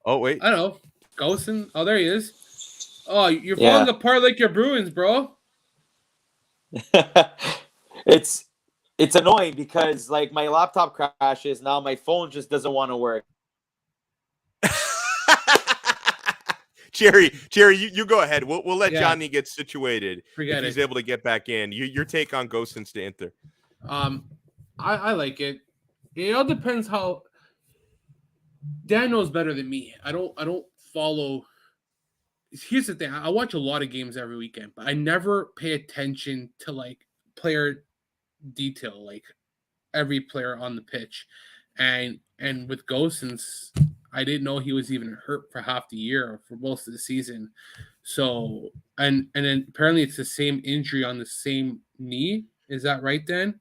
Speaker 1: Oh wait.
Speaker 2: I don't know. Gosen. Oh, there he is. Oh, you're falling apart like your Bruins, bro.
Speaker 5: It's annoying because like my laptop crashes now. My phone just doesn't want to work.
Speaker 1: Jerry, you go ahead. We'll let Johnny get situated.
Speaker 2: Forget
Speaker 1: if he's able to get back in. Your take on Gosens to Inter.
Speaker 2: I like it. It all depends how Dan knows better than me. I don't follow. Here's the thing. I watch a lot of games every weekend, but I never pay attention to like player detail, like every player on the pitch. And with Gosens, I didn't know he was even hurt for half the year or for most of the season. So and then apparently it's the same injury on the same knee. Is that right, Dan?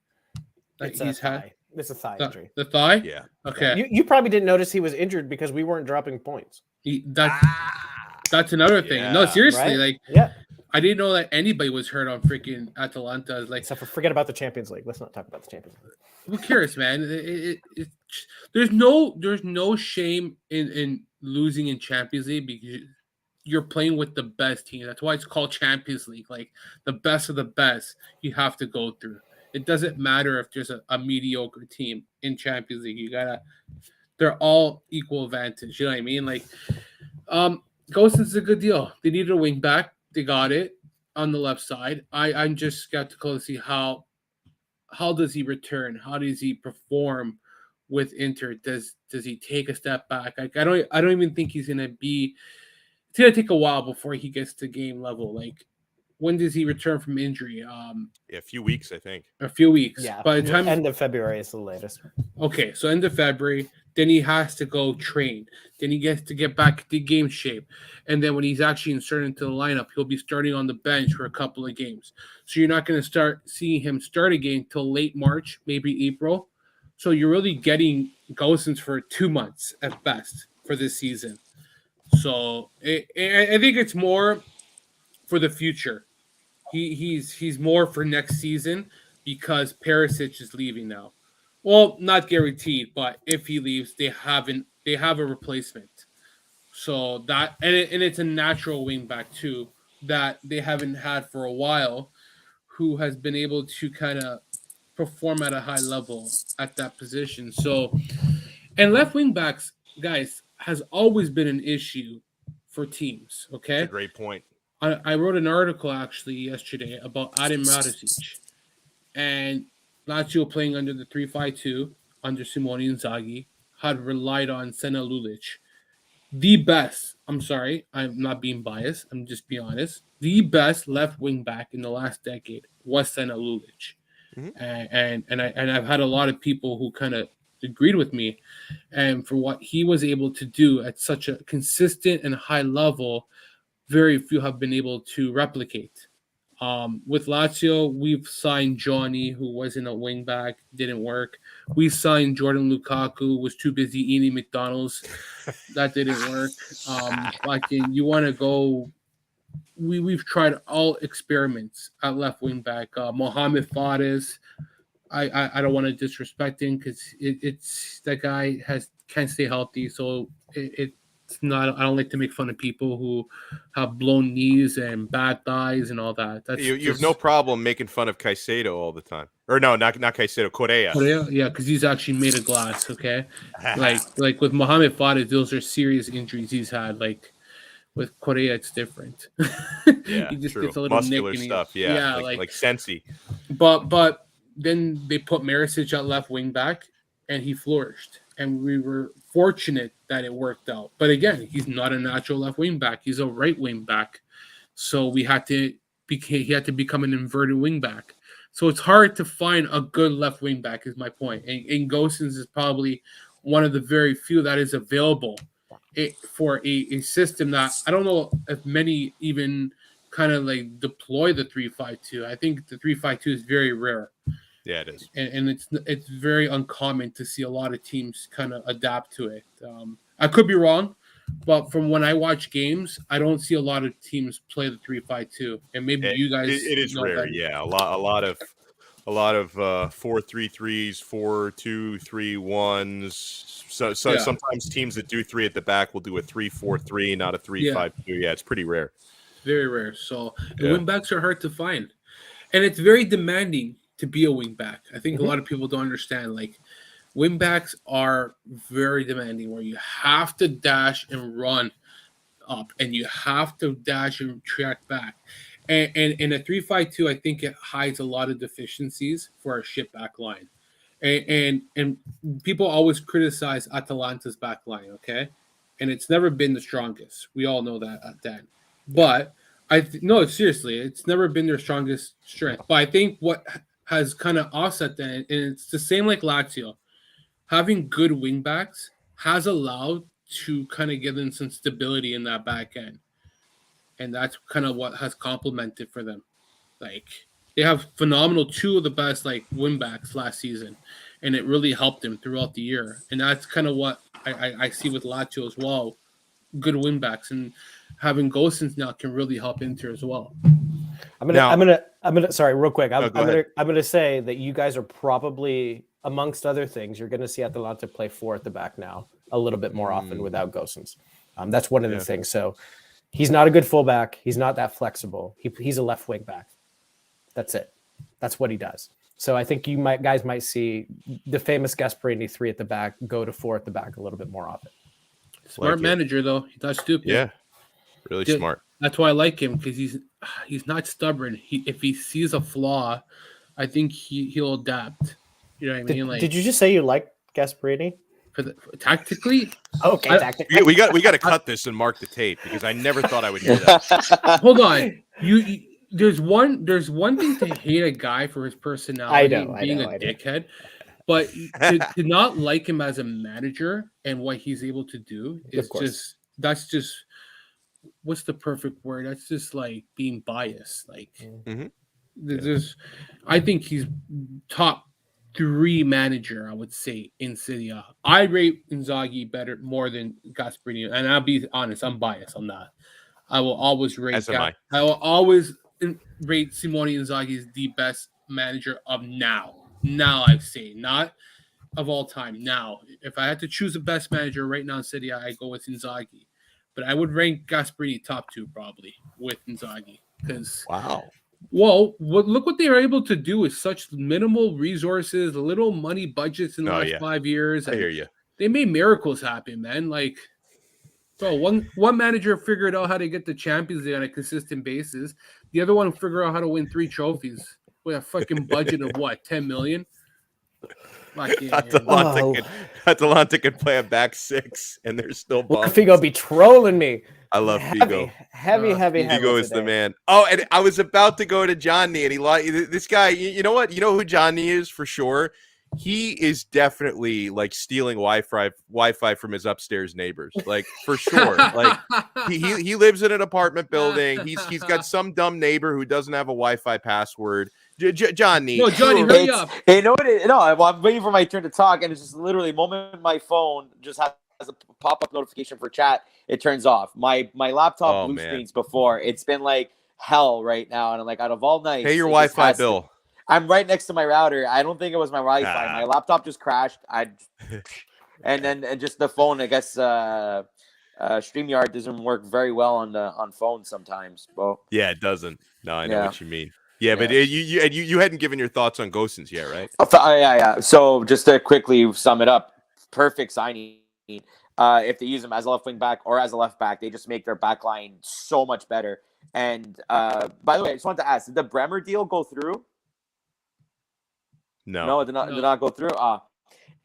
Speaker 4: It's a thigh. It's a thigh injury.
Speaker 2: The thigh?
Speaker 1: Yeah.
Speaker 2: Okay.
Speaker 4: You probably didn't notice he was injured because we weren't dropping points.
Speaker 2: That's another thing.
Speaker 1: Yeah.
Speaker 2: No, seriously,
Speaker 4: Right?
Speaker 2: like I didn't know that anybody was hurt on freaking Atalanta. Like,
Speaker 4: except for forget about the Champions League. Let's not talk about the Champions League.
Speaker 2: who cares, man? There's no shame in losing in Champions League because you're playing with the best team. That's why it's called Champions League. Like the best of the best, you have to go through. It doesn't matter if there's a mediocre team in Champions League. They're all equal advantage. You know what I mean? Like, Gosens is a good deal. They needed a wing back. They got it on the left side. I'm just skeptical to see how does he return? How does he perform with Inter? Does he take a step back? Like, I don't even think he's gonna be. It's gonna take a while before he gets to game level. Like, when does he return from injury?
Speaker 1: A few weeks, I think.
Speaker 2: A few weeks.
Speaker 4: Yeah.
Speaker 2: By the time
Speaker 4: end of February is the latest.
Speaker 2: Okay, so end of February. Then he has to go train. Then he gets to get back to game shape. And then when he's actually inserted into the lineup, he'll be starting on the bench for a couple of games. So you're not going to start seeing him start a game till late March, maybe April. So you're really getting Gosens for 2 months at best for this season. So I think it's more for the future. He's more for next season because Perisic is leaving now. Well, not guaranteed, but if he leaves, they have a replacement. So that and it's a natural wing back too that they haven't had for a while, who has been able to kind of perform at a high level at that position. So, and left wing backs, guys, has always been an issue for teams. Okay,
Speaker 1: That's a great point.
Speaker 2: I wrote an article actually yesterday about Adam Radicic and Lazio playing under the 3-5-2 under Simone Inzaghi had relied on Sena Lulic. The best, I'm sorry, I'm not being biased, I'm just being honest. The best left wing back in the last decade was Sena Lulic. Mm-hmm. And I've had a lot of people who kind of agreed with me. And for what he was able to do at such a consistent and high level, very few have been able to replicate. With Lazio, we've signed Johnny, who wasn't a wing back, didn't work. We signed Jordan Lukaku, was too busy eating McDonald's. That didn't work. You want to go? We've tried all experiments at left wing back. Mohamed Fares, I don't want to disrespect him because it's that guy can't stay healthy, so it's not. I don't like to make fun of people who have blown knees and bad thighs and all that. That's
Speaker 1: you have no problem making fun of Caicedo all the time, or no, not Caicedo, Correa.
Speaker 2: Yeah, because he's actually made of glass. Okay, like with Mohamed Fares, those are serious injuries he's had. Like with Correa, it's different.
Speaker 1: Yeah,
Speaker 2: he just
Speaker 1: true.
Speaker 2: gets a little
Speaker 1: Muscular
Speaker 2: nick
Speaker 1: stuff. Yeah, like Sensi.
Speaker 2: But then they put Perisic at left wing back, and he flourished. And we were fortunate that it worked out. But again, he's not a natural left wing back. He's a right wing back. So he had to become an inverted wing back. So it's hard to find a good left wing back is my point. And Gosens is probably one of the very few that is available for a system that I don't know if many even kind of like deploy the 3-5-2. I think the 3-5-2 is very rare.
Speaker 1: Yeah, it is,
Speaker 2: and it's very uncommon to see a lot of teams kind of adapt to it. I could be wrong, But from when I watch games, I don't see a lot of teams play the 3-5-2, and maybe you guys.
Speaker 1: It is
Speaker 2: know
Speaker 1: rare,
Speaker 2: better.
Speaker 1: yeah. A lot of 4-3-3s, 4-2-3-1s. So
Speaker 2: Yeah.
Speaker 1: sometimes teams that do 3 at the back will do a 3-4-3, not a 3-5-2. Yeah, it's pretty rare.
Speaker 2: Very rare. So the
Speaker 1: Yeah.
Speaker 2: wing backs are hard to find, and it's very demanding to be a wing back. I think a lot of people don't understand. Like, wing backs are very demanding, where you have to dash and run up, and you have to dash and track back. And in a 3-5-2, I think it hides a lot of deficiencies for our ship back line. And people always criticize Atalanta's back line, okay? And it's never been the strongest. We all know that, Dan. But no, seriously, it's never been their strongest strength. But I think what has kind of offset that, and it's the same like Lazio, having good wingbacks has allowed to kind of give them some stability in that back end. And that's kind of what has complemented for them. Like, they have phenomenal 2 of the best like wingbacks last season, and it really helped them throughout the year. And that's kind of what I see with Lazio as well. Good wingbacks, and having Gosens now can really help Inter as well.
Speaker 4: I'm gonna sorry, real quick. I'm gonna say that you guys are probably, amongst other things, you're gonna see Atalanta play 4 at the back now a little bit more often without Gosens. That's one of the things. So he's not a good fullback. He's not that flexible. He's a left wing back. That's it. That's what he does. So I think guys might see the famous Gasperini 3 at the back go to 4 at the back a little bit more often.
Speaker 2: Smart manager, though. He's not stupid.
Speaker 1: Yeah, really smart.
Speaker 2: That's why I like him, because he's not stubborn. If he sees a flaw, I think he'll adapt. You know what I mean? Like,
Speaker 4: did you just say you like Gasperini?
Speaker 2: Tactically?
Speaker 4: Okay, tactically.
Speaker 1: We got to cut this and mark the tape, because I never thought I would do that.
Speaker 2: Hold on. There's one thing to hate a guy for his personality and being a dickhead, but to not like him as a manager and what he's able to do is that's just what's the perfect word? That's just like being biased. Like, I think he's top 3 manager, I would say, in Serie A. I rate Inzaghi more than Gasperini, and I'll be honest, I'm biased on that. I will always rate I will always rate Simone Inzaghi as the best manager of now. Now, I say, not of all time. Now, if I had to choose the best manager right now in Serie A, I go with Inzaghi. But I would rank Gasperini top 2 probably with Inzaghi, because well, look what they were able to do with such minimal resources, little money budgets in the last 5 years.
Speaker 1: I hear you.
Speaker 2: They made miracles happen, man. Like, so one manager figured out how to get the Champions League on a consistent basis. The other one figured out how to win 3 trophies with a fucking budget of what, 10 million?
Speaker 1: Atalanta could play a back 6, and they're still bummed.
Speaker 4: Figo be trolling me.
Speaker 1: I love Figo.
Speaker 4: Heavy.
Speaker 1: Figo is the man. Oh, and I was about to go to Johnny, and this guy. You know what? You know who Johnny is for sure. He is definitely like stealing Wi-Fi from his upstairs neighbors, like for sure. Like he lives in an apartment building. He's got some dumb neighbor who doesn't have a Wi-Fi password. Johnny.
Speaker 2: No, Johnny, hurry up.
Speaker 5: Hey, no, I'm waiting for my turn to talk, and it's just literally the moment my phone just has a pop-up notification for chat, it turns off. My laptop blue screens before. It's been like hell right now, and I'm like, out of all nights,
Speaker 1: pay your Wi-Fi bill.
Speaker 5: I'm right next to my router. I don't think it was my Wi-Fi. My laptop just crashed. And just the phone, I guess StreamYard doesn't work very well on phones sometimes. Well,
Speaker 1: yeah, it doesn't. No, I know what you mean. Yeah, but you hadn't given your thoughts on Gosens yet, right?
Speaker 5: Yeah. So just to quickly sum it up, perfect signing. If they use him as a left wing back or as a left back, they just make their back line so much better. And by the way, I just wanted to ask, did the Bremer deal go through? No, it did not go through.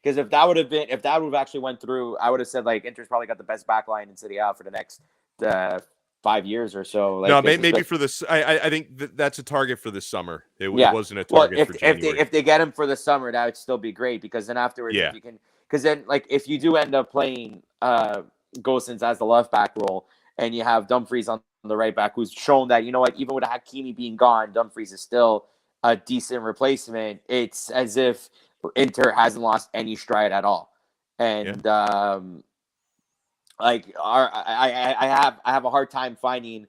Speaker 5: Because if that would have actually went through, I would have said like Inter's probably got the best back line in Serie A for the next 5 years or so. Like,
Speaker 1: no, maybe for this. I think that's a target for this summer. It wasn't a target for January.
Speaker 5: If they get him for the summer, that would still be great, because then afterwards, if you can, because then like if you do end up playing Gosens as the left back role, and you have Dumfries on the right back, who's shown that, you know what, even with Hakimi being gone, Dumfries is still a decent replacement. It's as if Inter hasn't lost any stride at all. And like I have a hard time finding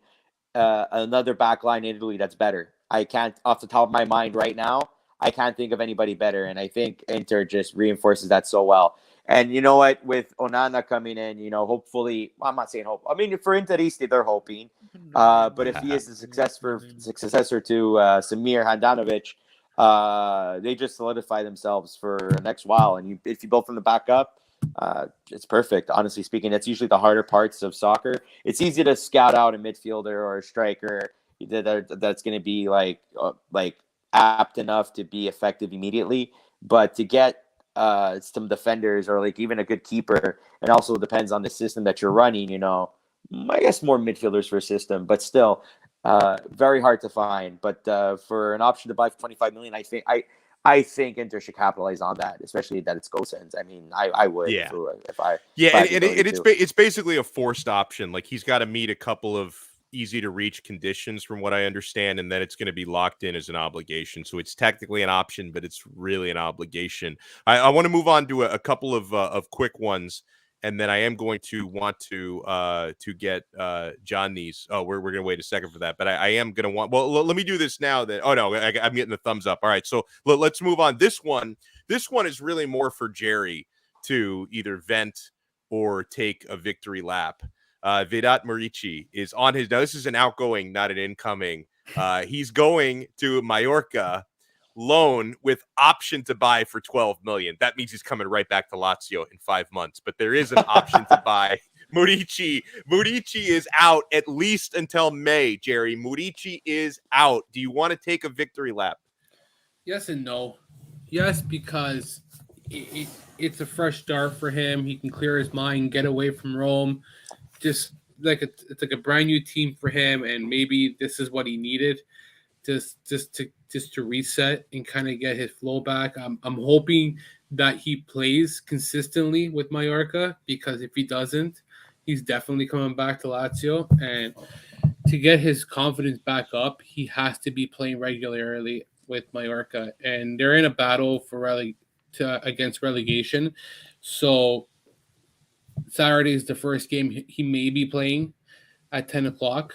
Speaker 5: another back line in Italy that's better. I can't, off the top of my mind right now, I can't think of anybody better. And I think Inter just reinforces that so well. And you know what? With Onana coming in, hopefully, well, I'm not saying hope. I mean, for Interisti, they're hoping. But if he is the successor to Samir Handanovic, they just solidify themselves for the next while. And if you build from the back up, it's perfect. Honestly speaking, that's usually the harder parts of soccer. It's easy to scout out a midfielder or a striker that's going to be like apt enough to be effective immediately, but to get some defenders or like even a good keeper, and also depends on the system that you're running. I guess more midfielders for a system, but still very hard to find. But for an option to buy for 25 million, I think Inter should capitalize on that, especially that it's Gosens. I mean, I would if I
Speaker 1: it's basically a forced option. Like he's got to meet a couple of easy to reach conditions from what I understand, and then it's going to be locked in as an obligation. So it's technically an option, but it's really an obligation. I want to move on to a couple of quick ones, and then I am going to want to get Johnny's. Oh, we're going to wait a second for that, but I am going to want. Well, let me do this now. That I'm getting the thumbs up. All right, so let's move on. This one is really more for Jerry to either vent or take a victory lap. Vedat Murici is on his. Now, this is an outgoing, not an incoming. He's going to Mallorca, loan with option to buy for 12 million. That means he's coming right back to Lazio in 5 months. But there is an option to buy Murici. Murici is out at least until May. Jerry, Murici is out. Do you want to take a victory lap?
Speaker 2: Yes and no. Yes, because it's a fresh start for him. He can clear his mind, get away from Rome. It's like a brand new team for him, and maybe this is what he needed, just to reset and kind of get his flow back. I'm hoping that he plays consistently with Mallorca, because if he doesn't, he's definitely coming back to Lazio. And to get his confidence back up, he has to be playing regularly with Mallorca, and they're in a battle for against relegation. So Saturday is the first game he may be playing at 10 o'clock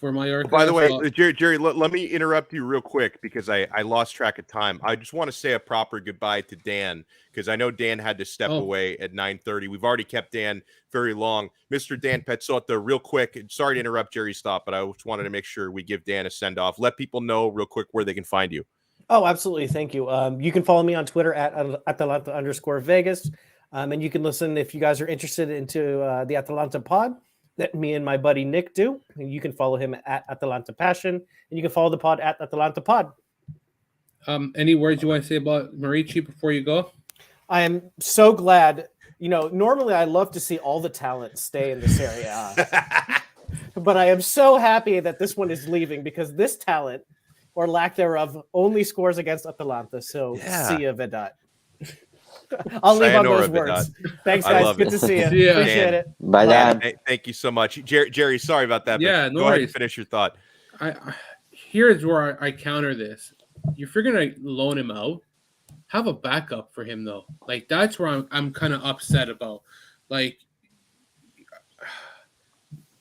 Speaker 2: for Mallorca.
Speaker 1: By the way, Jerry, let me interrupt you real quick because I lost track of time. I just want to say a proper goodbye to Dan, because I know Dan had to step away at 9:30. We've already kept Dan very long. Mr. Dan Pezzotto, real quick, sorry to interrupt Jerry's thought, but I just wanted to make sure we give Dan a send-off. Let people know real quick where they can find you.
Speaker 4: Oh, absolutely. Thank you. You can follow me on Twitter at Atalanta_Vegas. And you can listen if you guys are interested into the Atalanta pod that me and my buddy Nick do. And you can follow him at Atalanta Passion, and you can follow the pod at Atalanta Pod.
Speaker 2: Any words you want to say about Murici before you go?
Speaker 4: I am so glad. Normally I love to see all the talent stay in the Serie A, but I am so happy that this one is leaving, because this talent, or lack thereof, only scores against Atalanta. So see ya, Vedat. I'll leave on those words. Thanks, guys. Good to see you.
Speaker 2: See ya.
Speaker 4: Appreciate it.
Speaker 5: Bye, Dan.
Speaker 1: Thank you so much. Jerry, sorry about that.
Speaker 2: Yeah,
Speaker 1: go ahead and finish your thought.
Speaker 2: Here's where I counter this. If you're going to loan him out, have a backup for him, though. Like, that's where I'm kind of upset about. Like,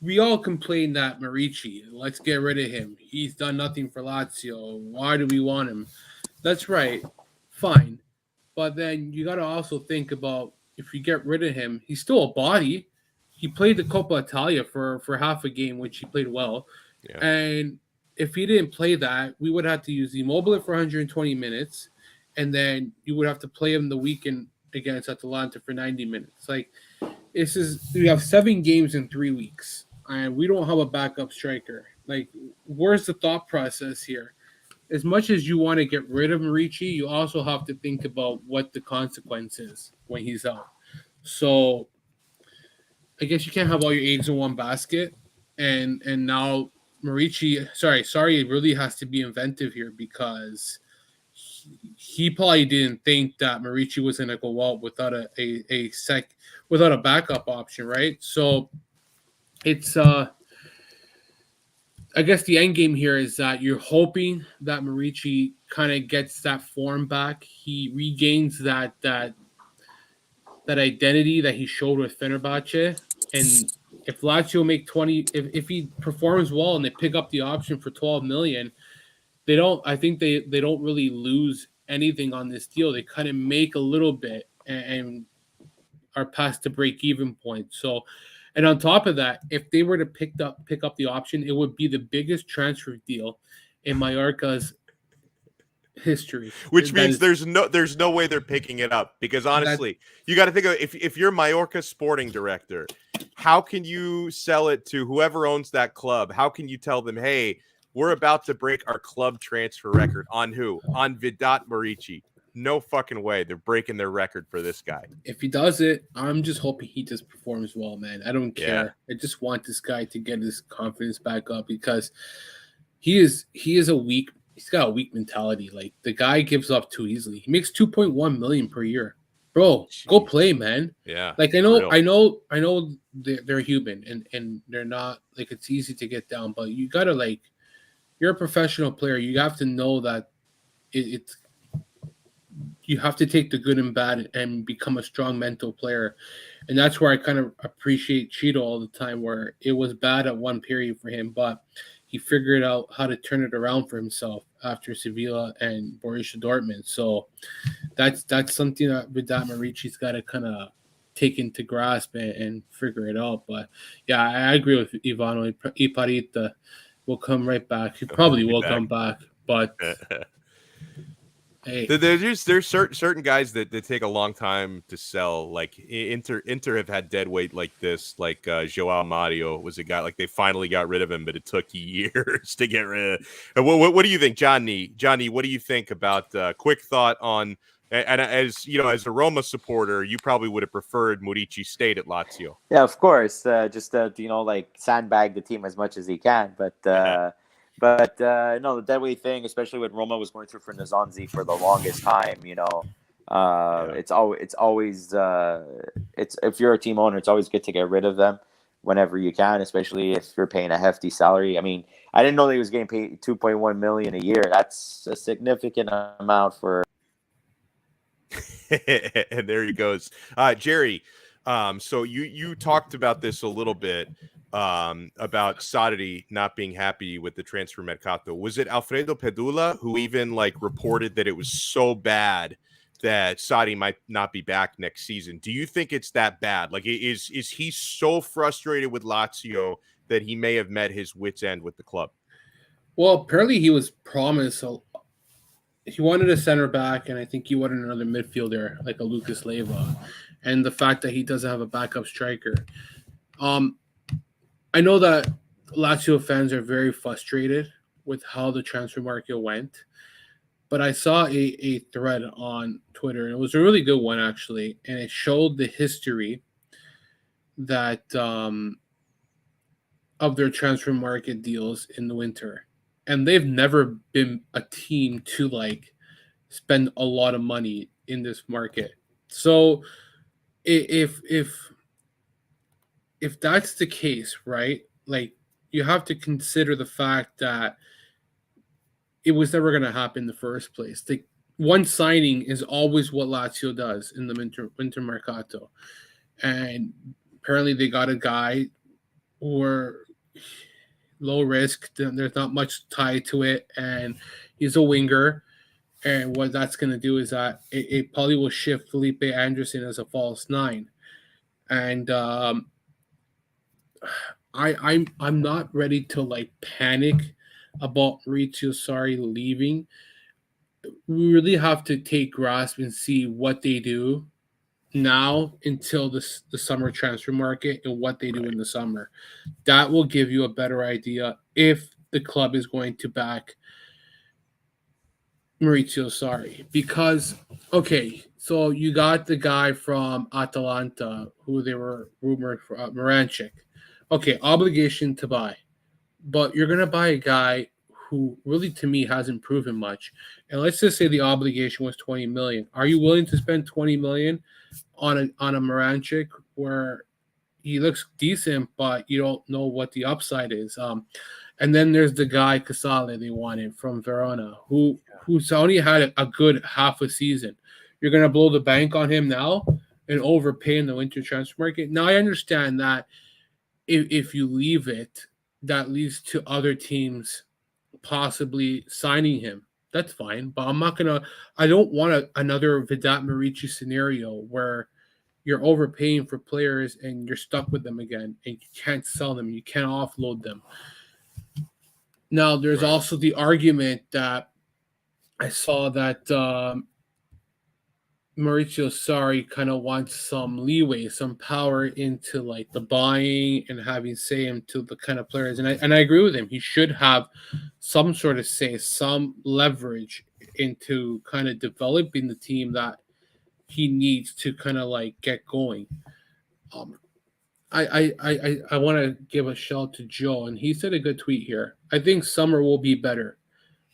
Speaker 2: we all complain that Murici, let's get rid of him. He's done nothing for Lazio. Why do we want him? That's right. Fine. But then you got to also think about, if you get rid of him, he's still a body. He played the Coppa Italia for half a game, which he played well. Yeah. And if he didn't play that, we would have to use Immobile for 120 minutes. And then you would have to play him the weekend against Atalanta for 90 minutes. Like, we have 7 games in 3 weeks, and we don't have a backup striker. Like, where's the thought process here? As much as you want to get rid of Murici, you also have to think about what the consequence is when he's out. So I guess you can't have all your eggs in one basket. And now Murici, sorry, it really has to be inventive here, because he probably didn't think that Murici was going to go out without without a backup option, right? So it's I guess the end game here is that you're hoping that Murici kind of gets that form back. He regains that identity that he showed with Fenerbahce, And if Lazio make 20, if he performs well and they pick up the option for 12 million, I think they don't really lose anything on this deal. They kind of make a little bit and are past the break-even point. So, and on top of that, if they were to pick up the option, it would be the biggest transfer deal in Mallorca's history.
Speaker 1: Which means there's no way they're picking it up, because honestly, you got to think of if you're Mallorca sporting director, how can you sell it to whoever owns that club? How can you tell them, hey, we're about to break our club transfer record on who? On Vedat Murici. No fucking way. They're breaking their record for this guy.
Speaker 2: If he does it, I'm just hoping he just performs well, man. I don't care. I just want this guy to get his confidence back up, because he's got a weak mentality. Like, the guy gives up too easily. He makes 2.1 million per year. Bro, go play, man.
Speaker 1: Yeah.
Speaker 2: Like, I know they're human and they're not, like, it's easy to get down, but you gotta, like, you're a professional player. You have to know that it's you have to take the good and bad and become a strong mental player. And that's where I kind of appreciate Cheeto all the time, where it was bad at one period for him, but he figured out how to turn it around for himself after Sevilla and Borussia Dortmund. So that's something that Vedat Murici's got to kind of take into grasp and figure it out. But yeah, I agree with Ivano. Iparita will come right back. He probably will come back, but hey,
Speaker 1: there's certain guys that take a long time to sell. Like Inter have had dead weight like this. Like Joao Mario was a guy, like they finally got rid of him, but it took years to get rid of. And what do you think, Johnny? Johnny, what do you think about quick thought on? And as you know, as a Roma supporter, you probably would have preferred Murici stayed at Lazio.
Speaker 5: Yeah, of course. Just like sandbag the team as much as he can, but. But no, the deadweight thing, especially when Roma was going through for Nzonzi for the longest time, it's always if you're a team owner, it's always good to get rid of them whenever you can, especially if you're paying a hefty salary. I mean, I didn't know they was getting paid 2.1 million a year. That's a significant amount for.
Speaker 1: And there he goes, Jerry. So you talked about this a little bit. About Sarri not being happy with the transfer mercato. Was it Alfredo Pedula who even reported that it was so bad that Sarri might not be back next season? Do you think it's that bad? Like, is he so frustrated with Lazio that he may have met his wit's end with the club?
Speaker 2: Well, apparently he was promised. He wanted a center back, and I think he wanted another midfielder like a Lucas Leiva. And the fact that he doesn't have a backup striker. I know that Lazio fans are very frustrated with how the transfer market went, but I saw a thread on Twitter, and it was a really good one, actually, and it showed the history that of their transfer market deals in the winter. And they've never been a team to, spend a lot of money in this market. So if that's the case, right, you have to consider the fact that it was never going to happen in the first place. One signing is always what Lazio does in the Winter Mercato. And apparently they got a guy who low risk. There's not much tied to it. And he's a winger. And what that's going to do is that it probably will shift Felipe Anderson as a false nine. And I'm not ready to panic about Maurizio Sarri leaving. We really have to take grasp and see what they do now until the summer transfer market and what they do in the summer. That will give you a better idea if the club is going to back Maurizio Sarri. Because, okay, so you got the guy from Atalanta who they were rumored for, Moranchik. Okay, obligation to buy. But you're going to buy a guy who really, to me, hasn't proven much. And let's just say the obligation was 20 million. Are you willing to spend 20 million on a Moranchik where he looks decent, but you don't know what the upside is? And then there's the guy, Casale, they wanted from Verona, who's only had a good half a season. You're going to blow the bank on him now and overpay in the winter transfer market? Now, I understand that if you leave it, that leads to other teams possibly signing him. That's fine, but I don't want another Vedat Marici scenario where you're overpaying for players and you're stuck with them again and you can't sell them, you can't offload them. Now, there's also the argument that I saw that Maurizio Sarri kind of wants some leeway, some power into like the buying and having say into the kind of players. And I agree with him. He should have some sort of say, some leverage into kind of developing the team that he needs to kind of like get going. I want to give a shout to Joe, and he said a good tweet here. I think summer will be better.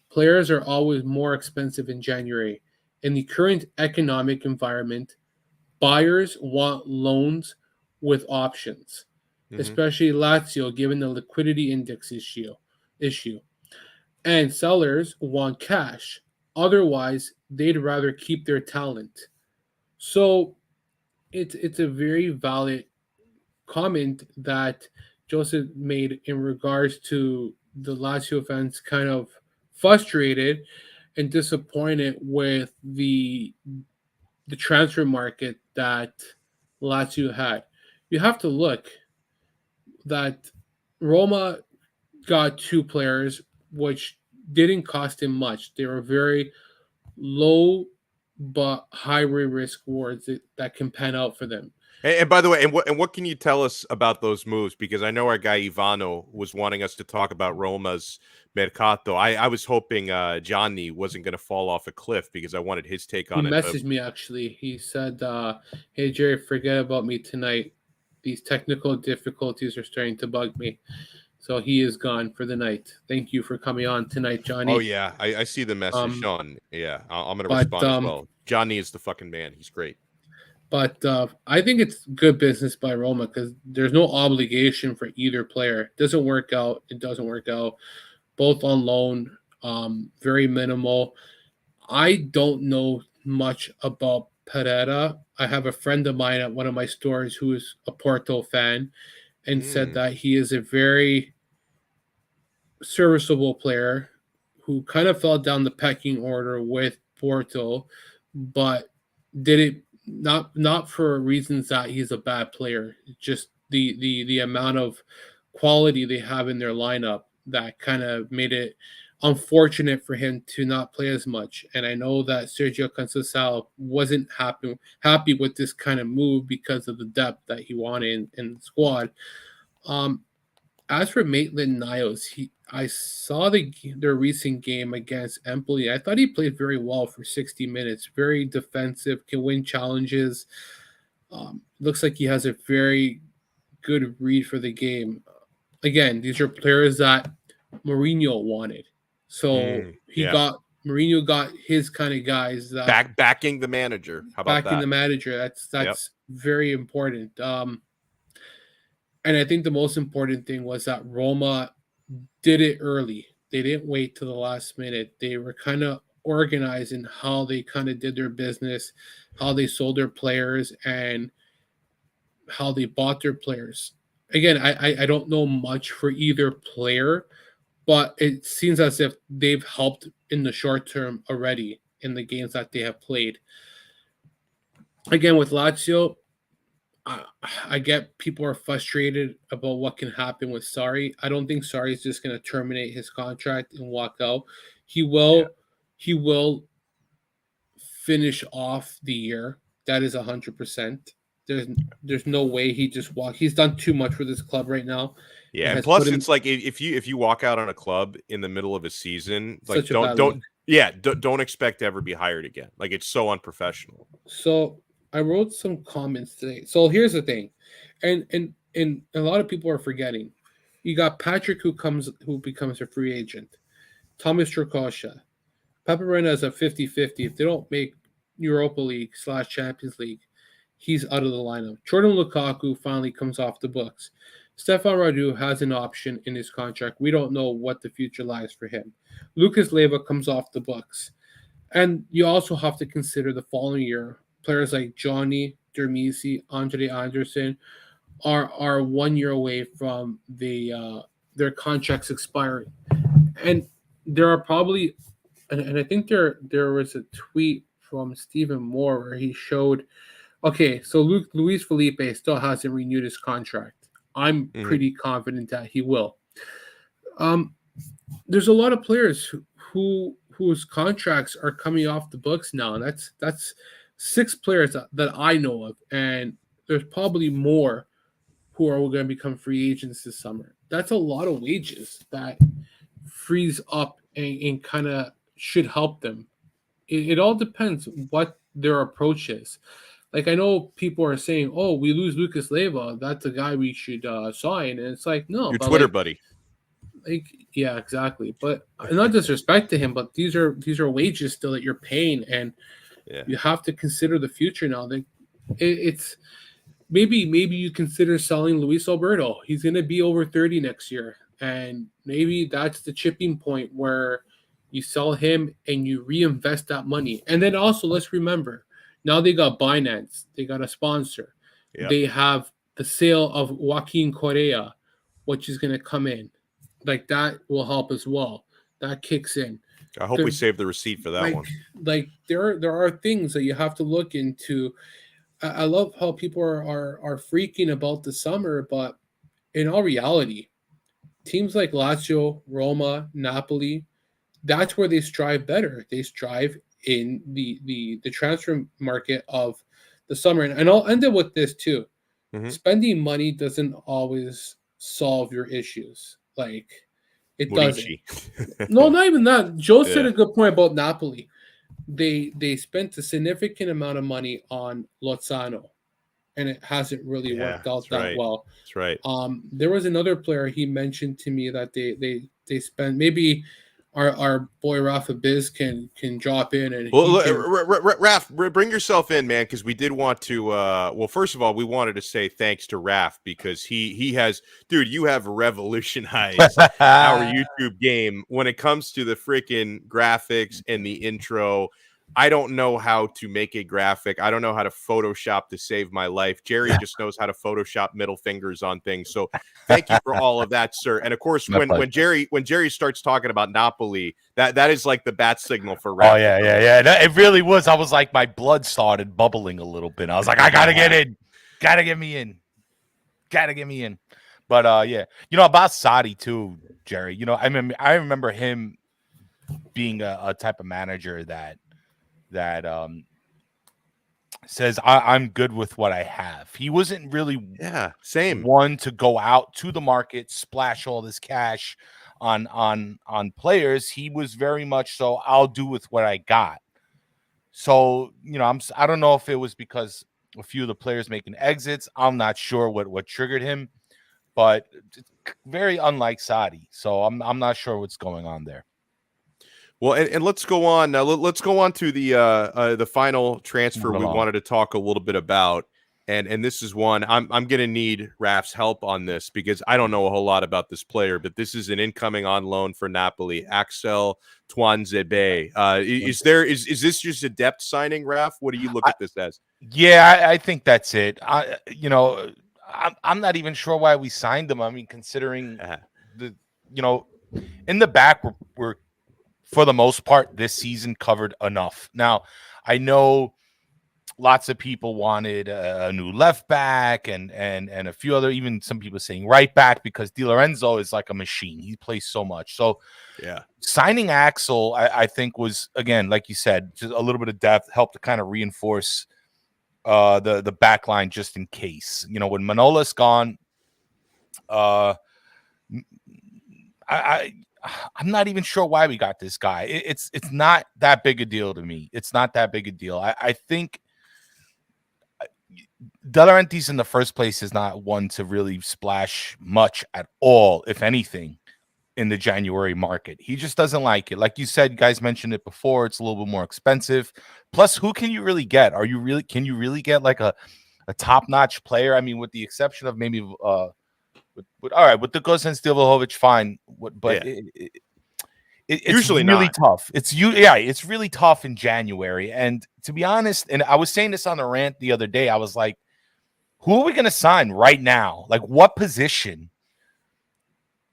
Speaker 2: Players are always more expensive in January. In the current economic environment, buyers want loans with options, especially Lazio, given the liquidity index issue. And sellers want cash. Otherwise, they'd rather keep their talent. So it's a very valid comment that Joseph made in regards to the Lazio fans kind of frustrated and disappointed with the transfer market that Lazio had. You have to look that Roma got 2 players which didn't cost him much. They were very low but high risk rewards that can pan out for them.
Speaker 1: And by the way, and what can you tell us about those moves? Because I know our guy Ivano was wanting us to talk about Roma's Mercato. I was hoping Johnny wasn't going to fall off a cliff because I wanted his take on it.
Speaker 2: He messaged me, actually. He said, hey, Jerry, forget about me tonight. These technical difficulties are starting to bug me. So he is gone for the night. Thank you for coming on tonight, Johnny.
Speaker 1: Oh, yeah. I see the message, Sean. Yeah, I'm going to respond as well. Johnny is the fucking man. He's great.
Speaker 2: But I think it's good business by Roma because there's no obligation for either player. It doesn't work out. It doesn't work out. Both on loan, very minimal. I don't know much about Pereira. I have a friend of mine at one of my stores who is a Porto fan and said that he is a very serviceable player who kind of fell down the pecking order with Porto, but did it not for reasons that he's a bad player. Just the amount of quality they have in their lineup that kind of made it unfortunate for him to not play as much. And I know that Sergio Conceição wasn't happy with this kind of move because of the depth that he wanted in the squad. As for Maitland Niles, I saw their recent game against Empoli. I thought he played very well for 60 minutes. Very defensive, can win challenges. Looks like he has a very good read for the game. Again, these are players that Mourinho wanted. So Mourinho got his kind of guys that
Speaker 1: backing the manager. How about
Speaker 2: backing
Speaker 1: that?
Speaker 2: the manager? That's very important. And I think the most important thing was that Roma did it early. They didn't wait till the last minute. They were kind of organized in how they kind of did their business, how they sold their players, and how they bought their players. Again, I don't know much for either player, but it seems as if they've helped in the short term already in the games that they have played. Again, with Lazio, I get people are frustrated about what can happen with Sarri. I don't think Sarri is just going to terminate his contract and walk out. He will finish off the year. That is 100%. There's no way he just walk. He's done too much for this club right now.
Speaker 1: Yeah, and plus it's like if you walk out on a club in the middle of a season, like don't expect to ever be hired again. Like it's so unprofessional.
Speaker 2: So I wrote some comments today. So here's the thing, and a lot of people are forgetting. You got Patrick who becomes a free agent. Thomas Strakosha. Paparena is a 50-50. If they don't make Europa League / Champions League, he's out of the lineup. Jordan Lukaku finally comes off the books. Stefan Radu has an option in his contract. We don't know what the future lies for him. Lucas Leiva comes off the books. And you also have to consider the following year, players like Johnny, Dermisi, Andre Anderson are 1 year away from their contracts expiring, and there are probably, and I think there was a tweet from Stephen Moore where he showed, okay, so Luis Felipe still hasn't renewed his contract. I'm pretty confident that he will. There's a lot of players whose contracts are coming off the books now. That's 6 players that I know of, and there's probably more who are going to become free agents this summer. That's a lot of wages that frees up and kind of should help them. It all depends what their approach is. Like, I know people are saying, "Oh, we lose Lucas Leiva. That's a guy we should sign," and it's like, no,
Speaker 1: Your
Speaker 2: but
Speaker 1: Twitter buddy.
Speaker 2: like, yeah, exactly. But not disrespect to him, but these are wages still that you're paying, and you have to consider the future now. It's maybe you consider selling Luis Alberto. He's going to be over 30 next year, and maybe that's the chipping point where you sell him and you reinvest that money. And then also, let's remember, now they got Binance, they got a sponsor, they have the sale of Joaquin Correa, which is going to come in. Like, that will help as well. That kicks in.
Speaker 1: I hope we save the receipt for that one.
Speaker 2: Like, there are things that you have to look into. I love how people are freaking about the summer, but in all reality, teams like Lazio, Roma, Napoli, that's where they strive better. They strive in the transfer market of the summer. And I'll end it with this too. Spending money doesn't always solve your issues. Like, it doesn't. No, not even that. Joe said a good point about Napoli. They spent a significant amount of money on Lozano, and it hasn't really worked out that well.
Speaker 1: That's right.
Speaker 2: There was another player he mentioned to me that they spent. Maybe our boy Rafa Biz can drop in and
Speaker 1: Raf, bring yourself in, man, because we did want to. Well, first of all, we wanted to say thanks to Raf because he has, dude, you have revolutionized our YouTube game when it comes to the freaking graphics and the intro. I don't know how to make a graphic. I don't know how to Photoshop to save my life. Jerry just knows how to Photoshop middle fingers on things. So thank you for all of that, sir. And of course, when Jerry starts talking about Napoli, that is like the bat signal for Rap.
Speaker 6: Oh yeah. It really was. I was like, my blood started bubbling a little bit. I was like, I gotta get in. Gotta get me in. But yeah, about Sadi too, Jerry. I remember him being a type of manager that says I'm good with what I have. He wasn't really one to go out to the market, splash all this cash on players. He was very much so, I'll do with what I got. So, I don't know if it was because a few of the players making exits. I'm not sure what triggered him, but very unlike Sadi. So I'm not sure what's going on there.
Speaker 1: Well, and let's go on. Let's go on to the final transfer we wanted to talk a little bit about, and this is one I'm going to need Raf's help on this because I don't know a whole lot about this player, but this is an incoming on loan for Napoli, Axel Tuanzebe. Is this just a depth signing, Raf? What do you look at this as?
Speaker 6: Yeah, I think that's it. I'm not even sure why we signed him. I mean, considering in the back we're for the most part, this season covered enough. Now, I know lots of people wanted a new left back and a few other, even some people saying right back because Di Lorenzo is like a machine. He plays so much. So, signing Axel, I think was, again, like you said, just a little bit of depth, helped to kind of reinforce the back line just in case. When Manola's gone, I'm not even sure why we got this guy. It's not that big a deal to me. It's not that big a deal. I think De Laurentiis in the first place is not one to really splash much at all, if anything, in the January market. He just doesn't like it. Like you said, you guys mentioned it before. It's a little bit more expensive. Plus, who can you really get? Can you really get like a top-notch player? I mean, with the exception of maybe with the Dusan Steel Vlahovic, fine. But it's usually really tough. It's really tough in January. And to be honest, and I was saying this on the rant the other day, I was like, who are we going to sign right now? Like, what position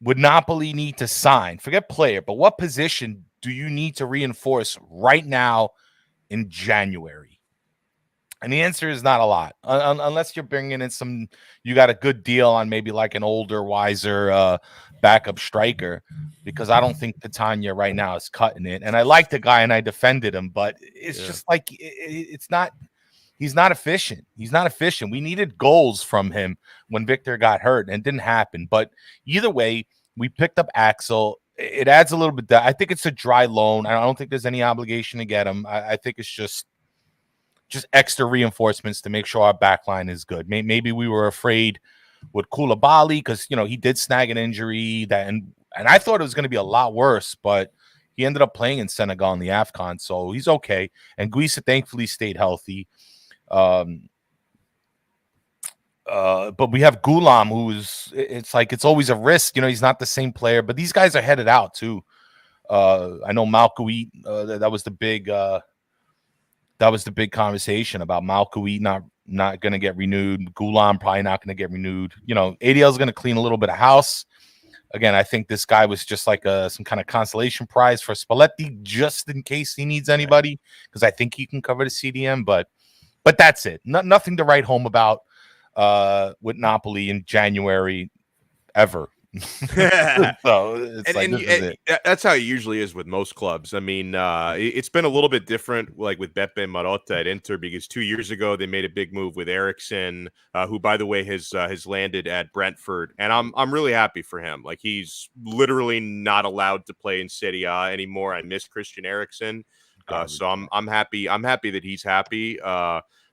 Speaker 6: would Napoli need to sign? Forget player, but what position do you need to reinforce right now in January? And the answer is not a lot, unless you're bringing in you got a good deal on maybe like an older, wiser backup striker, because I don't think Catania right now is cutting it. And I like the guy and I defended him, but it's just like, it's not, he's not efficient. He's not efficient. We needed goals from him when Victor got hurt, and it didn't happen. But either way, we picked up Axel. It adds a little bit. I think it's a dry loan. I don't think there's any obligation to get him. I think it's just extra reinforcements to make sure our back line is good. Maybe we were afraid with Koulibaly because, he did snag an injury and I thought it was going to be a lot worse, but he ended up playing in Senegal in the AFCON, so he's okay. And Guisa thankfully stayed healthy. But we have Gulam, it's always a risk. He's not the same player, but these guys are headed out too. I know Malkuit, that was the big conversation about Malkuit not going to get renewed. Gulam probably not going to get renewed. ADL is going to clean a little bit of house. Again, I think this guy was just like some kind of consolation prize for Spalletti, just in case he needs anybody, because I think he can cover the CDM. But that's it. Nothing to write home about with Napoli in January ever. So
Speaker 1: that's how it usually is with most clubs. I mean, it's been a little bit different, like with Beppe Marotta at Inter, because 2 years ago they made a big move with Eriksen, who, by the way, has landed at Brentford, and I'm really happy for him. Like, he's literally not allowed to play in Serie A anymore. I miss Christian Eriksen, so I'm happy. I'm happy that he's happy.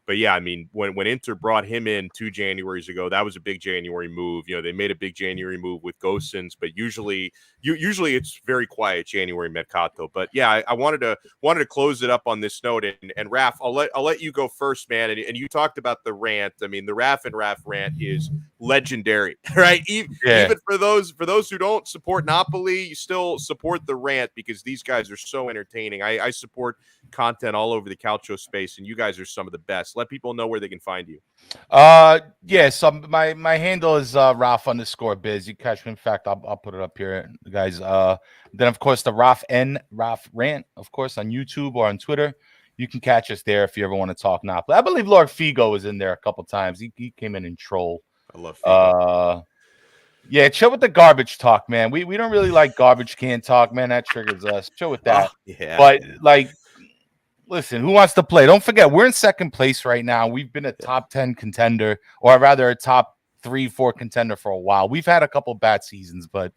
Speaker 1: But yeah, I mean, when Inter brought him in 2 Januaries ago, that was a big January move. They made a big January move with Gosens, but usually it's very quiet January Mercato. But yeah, I wanted to close it up on this note. And Raf, I'll let you go first, man. And you talked about the rant. I mean, the Raf and Raf rant is legendary, right? Even for those who don't support Napoli, you still support the rant because these guys are so entertaining. I support content all over the Calcio space, and you guys are some of the best. Let people know where they can find you.
Speaker 6: So my handle is Raf_biz. You catch me. In fact, I'll put it up here, guys. Then of course the Raf rant, of course, on YouTube or on Twitter. You can catch us there if you ever want to talk Napoli. I believe Lord Figo was in there a couple times. He came in and troll.
Speaker 1: I love Figo.
Speaker 6: Yeah, chill with the garbage talk, man. We don't really like garbage can talk, man. That triggers us. Chill with that.
Speaker 1: Yeah.
Speaker 6: But listen, who wants to play? Don't forget, we're in second place right now. We've been a top 10 contender, or rather a top 3-4 contender for a while. We've had a couple bad seasons, but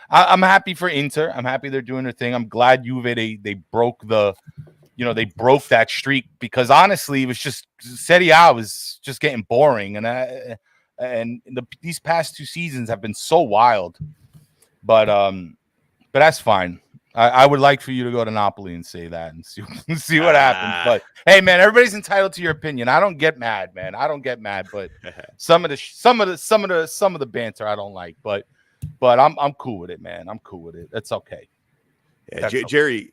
Speaker 6: I'm happy for Inter. I'm happy they're doing their thing. I'm glad Juve they broke they broke that streak, because honestly, it was just Serie A was just getting boring, and these past 2 seasons have been so wild. But that's fine. I would like for you to go to Napoli and say that and see what happens. But hey, man, everybody's entitled to your opinion. I don't get mad, man. I don't get mad. But some of the banter I don't like. But I'm cool with it, man. I'm cool with it. That's okay.
Speaker 1: Yeah, Jerry,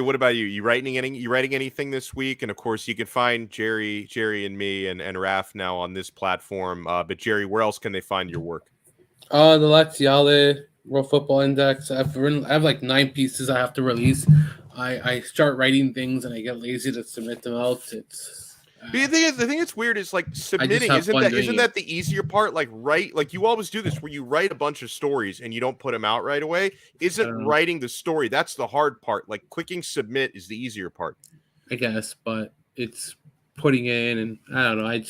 Speaker 1: what about you? You writing anything this week? And of course, you can find Jerry and me and Raf now on this platform. But Jerry, where else can they find your work?
Speaker 2: The Laziale World Football Index. I have like 9 pieces I have to release. I start writing things and I get lazy to submit them out.
Speaker 1: The thing that's weird is like submitting. Isn't that the easier part? Like you always do this where you write a bunch of stories and you don't put them out right away. Isn't writing the story that's the hard part? Like clicking submit is the easier part,
Speaker 2: I guess, but it's putting in, and I don't know.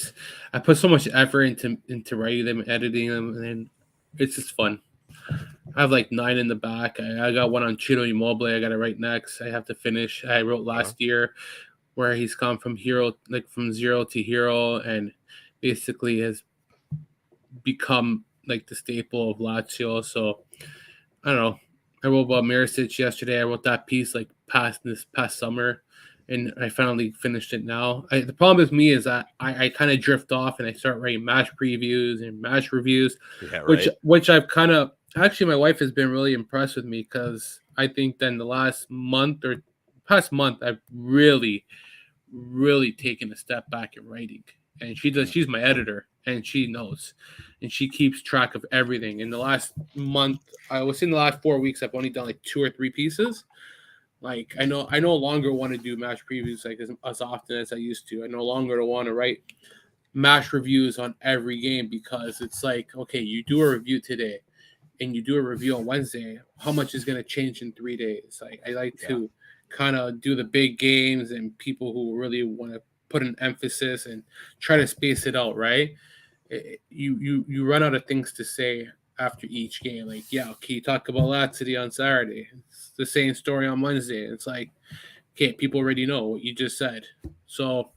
Speaker 2: I put so much effort into writing them, editing them, and then it's just fun. I have like 9 in the back. I got one on Ciro Immobile. I got to write next. I have to finish. I wrote last year where he's gone from zero to hero, and basically has become like the staple of Lazio. So I don't know. I wrote about Perisic yesterday. I wrote that piece like this past summer, and I finally finished it now. The problem with me is that I kind of drift off and I start writing match previews and match reviews, which I've kind of actually my wife has been really impressed with me, because I think then the past month I've really taken a step back in writing, and she's my editor, and she knows, and she keeps track of everything. In the last month, I was in the last 4 weeks, I've only done like 2 or 3 pieces. Like I no longer want to do match previews like as often as I used to. I no longer want to write match reviews on every game because it's like, okay, you do a review today and you do a review on Wednesday. How much is going to change in 3 days? Like I like to kind of do the big games and people who really want to put an emphasis and try to space it out, right? You run out of things to say after each game. Like, yeah, okay, you talk about Latsity on Saturday. It's the same story on Wednesday. It's like, okay, people already know what you just said. So,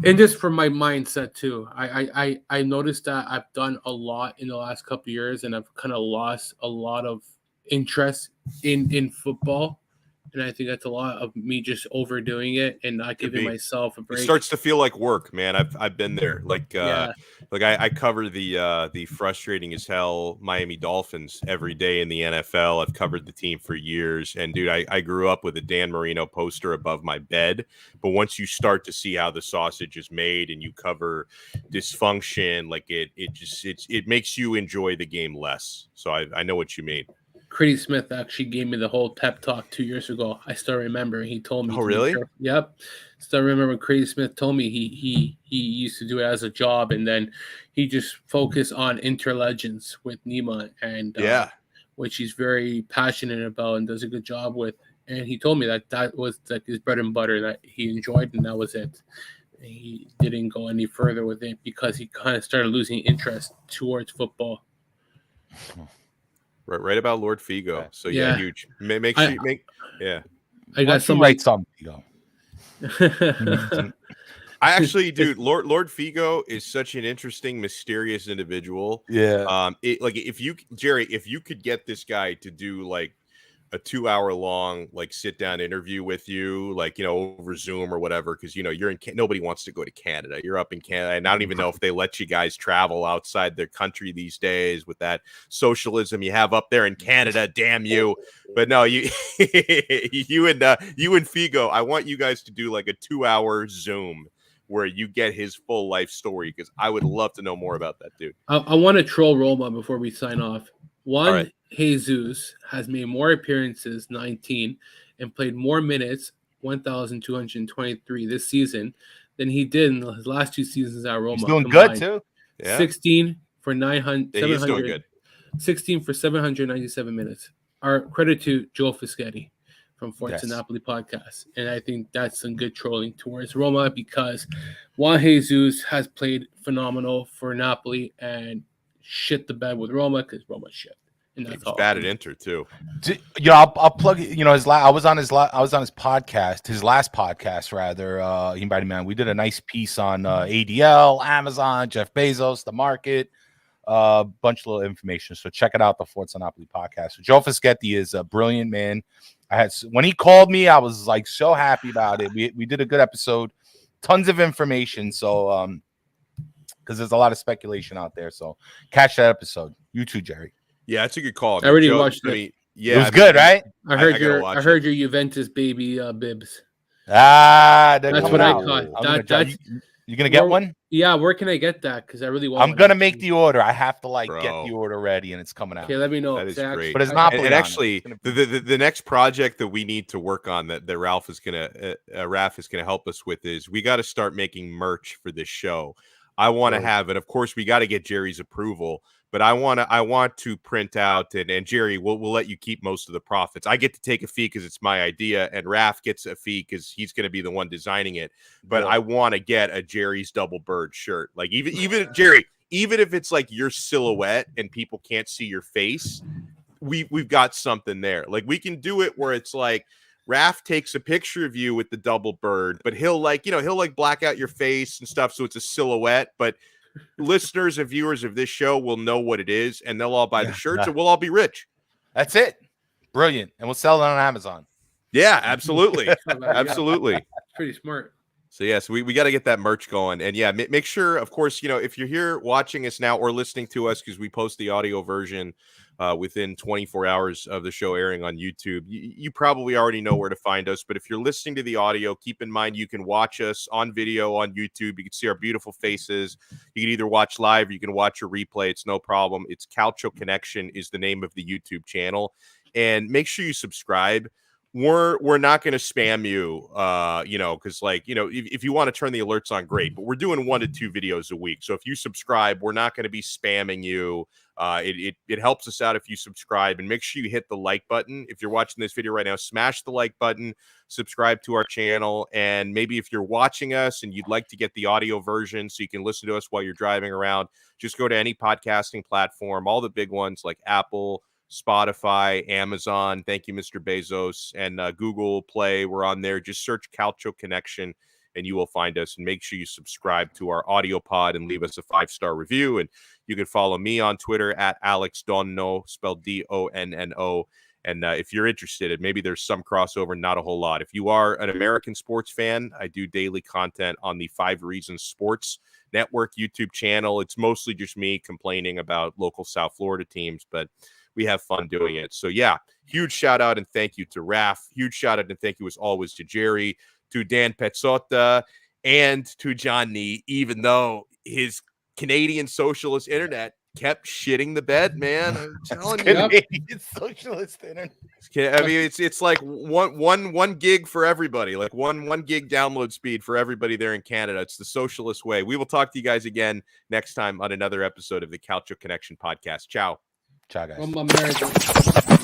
Speaker 2: and just from my mindset too, I noticed that I've done a lot in the last couple of years, and I've kind of lost a lot of interest in football. And I think that's a lot of me just overdoing it and not giving myself a break.
Speaker 1: It starts to feel like work, man. I've been there. Like I cover the frustrating as hell Miami Dolphins every day in the NFL. I've covered the team for years, and dude, I grew up with a Dan Marino poster above my bed. But once you start to see how the sausage is made and you cover dysfunction, like it makes you enjoy the game less. So I know what you mean.
Speaker 2: Critty Smith actually gave me the whole pep talk 2 years ago. I still remember. He told me.
Speaker 1: Oh, really?
Speaker 2: Yep. Still remember when Critty Smith told me he used to do it as a job, and then he just focused on Interlegends with Nima, and which he's very passionate about and does a good job with. And he told me that was like his bread and butter that he enjoyed, and that was it. He didn't go any further with it because he kind of started losing interest towards football.
Speaker 1: Right about Lord Figo. So yeah, huge. Make sure you make. Yeah,
Speaker 2: I got some
Speaker 6: right some Figo.
Speaker 1: I actually, dude, Lord Figo is such an interesting, mysterious individual.
Speaker 6: Yeah.
Speaker 1: If you could get this guy to do like a 2-hour long like sit down interview with you, like, over Zoom or whatever, because you're in nobody wants to go to Canada. You're up in Canada, and I don't even know if they let you guys travel outside their country these days with that socialism you have up there in Canada. Damn you! But no, you you and Figo, I want you guys to do like a 2-hour Zoom where you get his full life story, because I would love to know more about that dude.
Speaker 2: I want to troll Roma before we sign off. Juan Jesus has made more appearances, 19, and played more minutes, 1,223 this season, than he did in his last 2 seasons at Roma.
Speaker 6: He's doing
Speaker 2: combined.
Speaker 6: good too.
Speaker 1: Yeah.
Speaker 2: 16 for 900.
Speaker 1: Yeah, he's doing good.
Speaker 2: 16 for 797 minutes. Our credit to Joe Fischetti from Forza Napoli podcast. And I think that's some good trolling towards Roma, because Juan Jesus has played phenomenal for Napoli and shit the bed with Roma because Roma shit. And that's all.
Speaker 1: Bad at Inter too.
Speaker 6: I'll plug it. I was on his podcast, his last podcast rather. He invited me on. We did a nice piece on ADL, Amazon, Jeff Bezos, the market, bunch of little information. So check it out, the Forza Napoli podcast. So Joe Fischetti is a brilliant man. When he called me, I was like so happy about it. We did a good episode, tons of information. So because there's a lot of speculation out there. So catch that episode. You too, Jerry.
Speaker 1: Yeah, that's a good call.
Speaker 2: I already watched it.
Speaker 6: It was good, right?
Speaker 2: I heard your Juventus baby bibs.
Speaker 6: That's
Speaker 2: what I caught.
Speaker 6: You gonna get one?
Speaker 2: Yeah, where can I get that? Because I really want.
Speaker 6: I'm gonna make the order. I have to get the order ready, and it's coming out.
Speaker 2: Okay, let me know.
Speaker 1: That is great.
Speaker 6: But it's not.
Speaker 1: And actually, the next project that we need to work on that Ralph is gonna help us with is we got to start making merch for this show. I want to have it. Of course, we got to get Jerry's approval. But I want to print out, and Jerry, we'll let you keep most of the profits. I get to take a fee because it's my idea, and Raph gets a fee because he's going to be the one designing it. But I want to get a Jerry's Double Bird shirt. Like even Jerry, even if it's like your silhouette and people can't see your face, we've got something there. Like we can do it where it's like Raph takes a picture of you with the double bird, but he'll black out your face and stuff, so it's a silhouette, but listeners and viewers of this show will know what it is, and they'll all buy the shirts, and we'll all be rich.
Speaker 6: That's it. Brilliant. And we'll sell it on Amazon.
Speaker 1: Yeah, absolutely. Absolutely.
Speaker 2: It's pretty smart.
Speaker 1: So, yes, we got to get that merch going. And, yeah, make sure, of course, if you're here watching us now or listening to us, because we post the audio version within 24 hours of the show airing on YouTube. You probably already know where to find us, but if you're listening to the audio, keep in mind you can watch us on video on YouTube. You can see our beautiful faces. You can either watch live or you can watch a replay. It's no problem. It's Calcio Connection is the name of the YouTube channel. And make sure you subscribe. We're not going to spam you, because if you want to turn the alerts on, great. But we're doing 1 to 2 videos a week. So if you subscribe, we're not going to be spamming you. It helps us out if you subscribe, and make sure you hit the like button. If you're watching this video right now, smash the like button, subscribe to our channel. And maybe if you're watching us and you'd like to get the audio version so you can listen to us while you're driving around, just go to any podcasting platform, all the big ones like Apple, Spotify, Amazon, thank you, Mr. Bezos, and Google Play. We're on there. Just search Calcio Connection and you will find us. And make sure you subscribe to our audio pod and leave us a 5-star review. And you can follow me on Twitter at Alex Donno, spelled Donno. And if you're interested, maybe there's some crossover, not a whole lot. If you are an American sports fan, I do daily content on the 5 Reasons Sports Network YouTube channel. It's mostly just me complaining about local South Florida teams, but we have fun doing it. So yeah, huge shout out and thank you to Raf. Huge shout out and thank you as always to Jerry, to Dan Pezzotta, and to John Nee, even though his Canadian socialist internet kept shitting the bed, man. I'm telling you.
Speaker 6: Canadian socialist internet.
Speaker 1: I mean, it's like one gig for everybody, like one gig download speed for everybody there in Canada. It's the socialist way. We will talk to you guys again next time on another episode of the Calcio Connection podcast. Ciao.
Speaker 6: Ciao, guys.
Speaker 2: I'm American.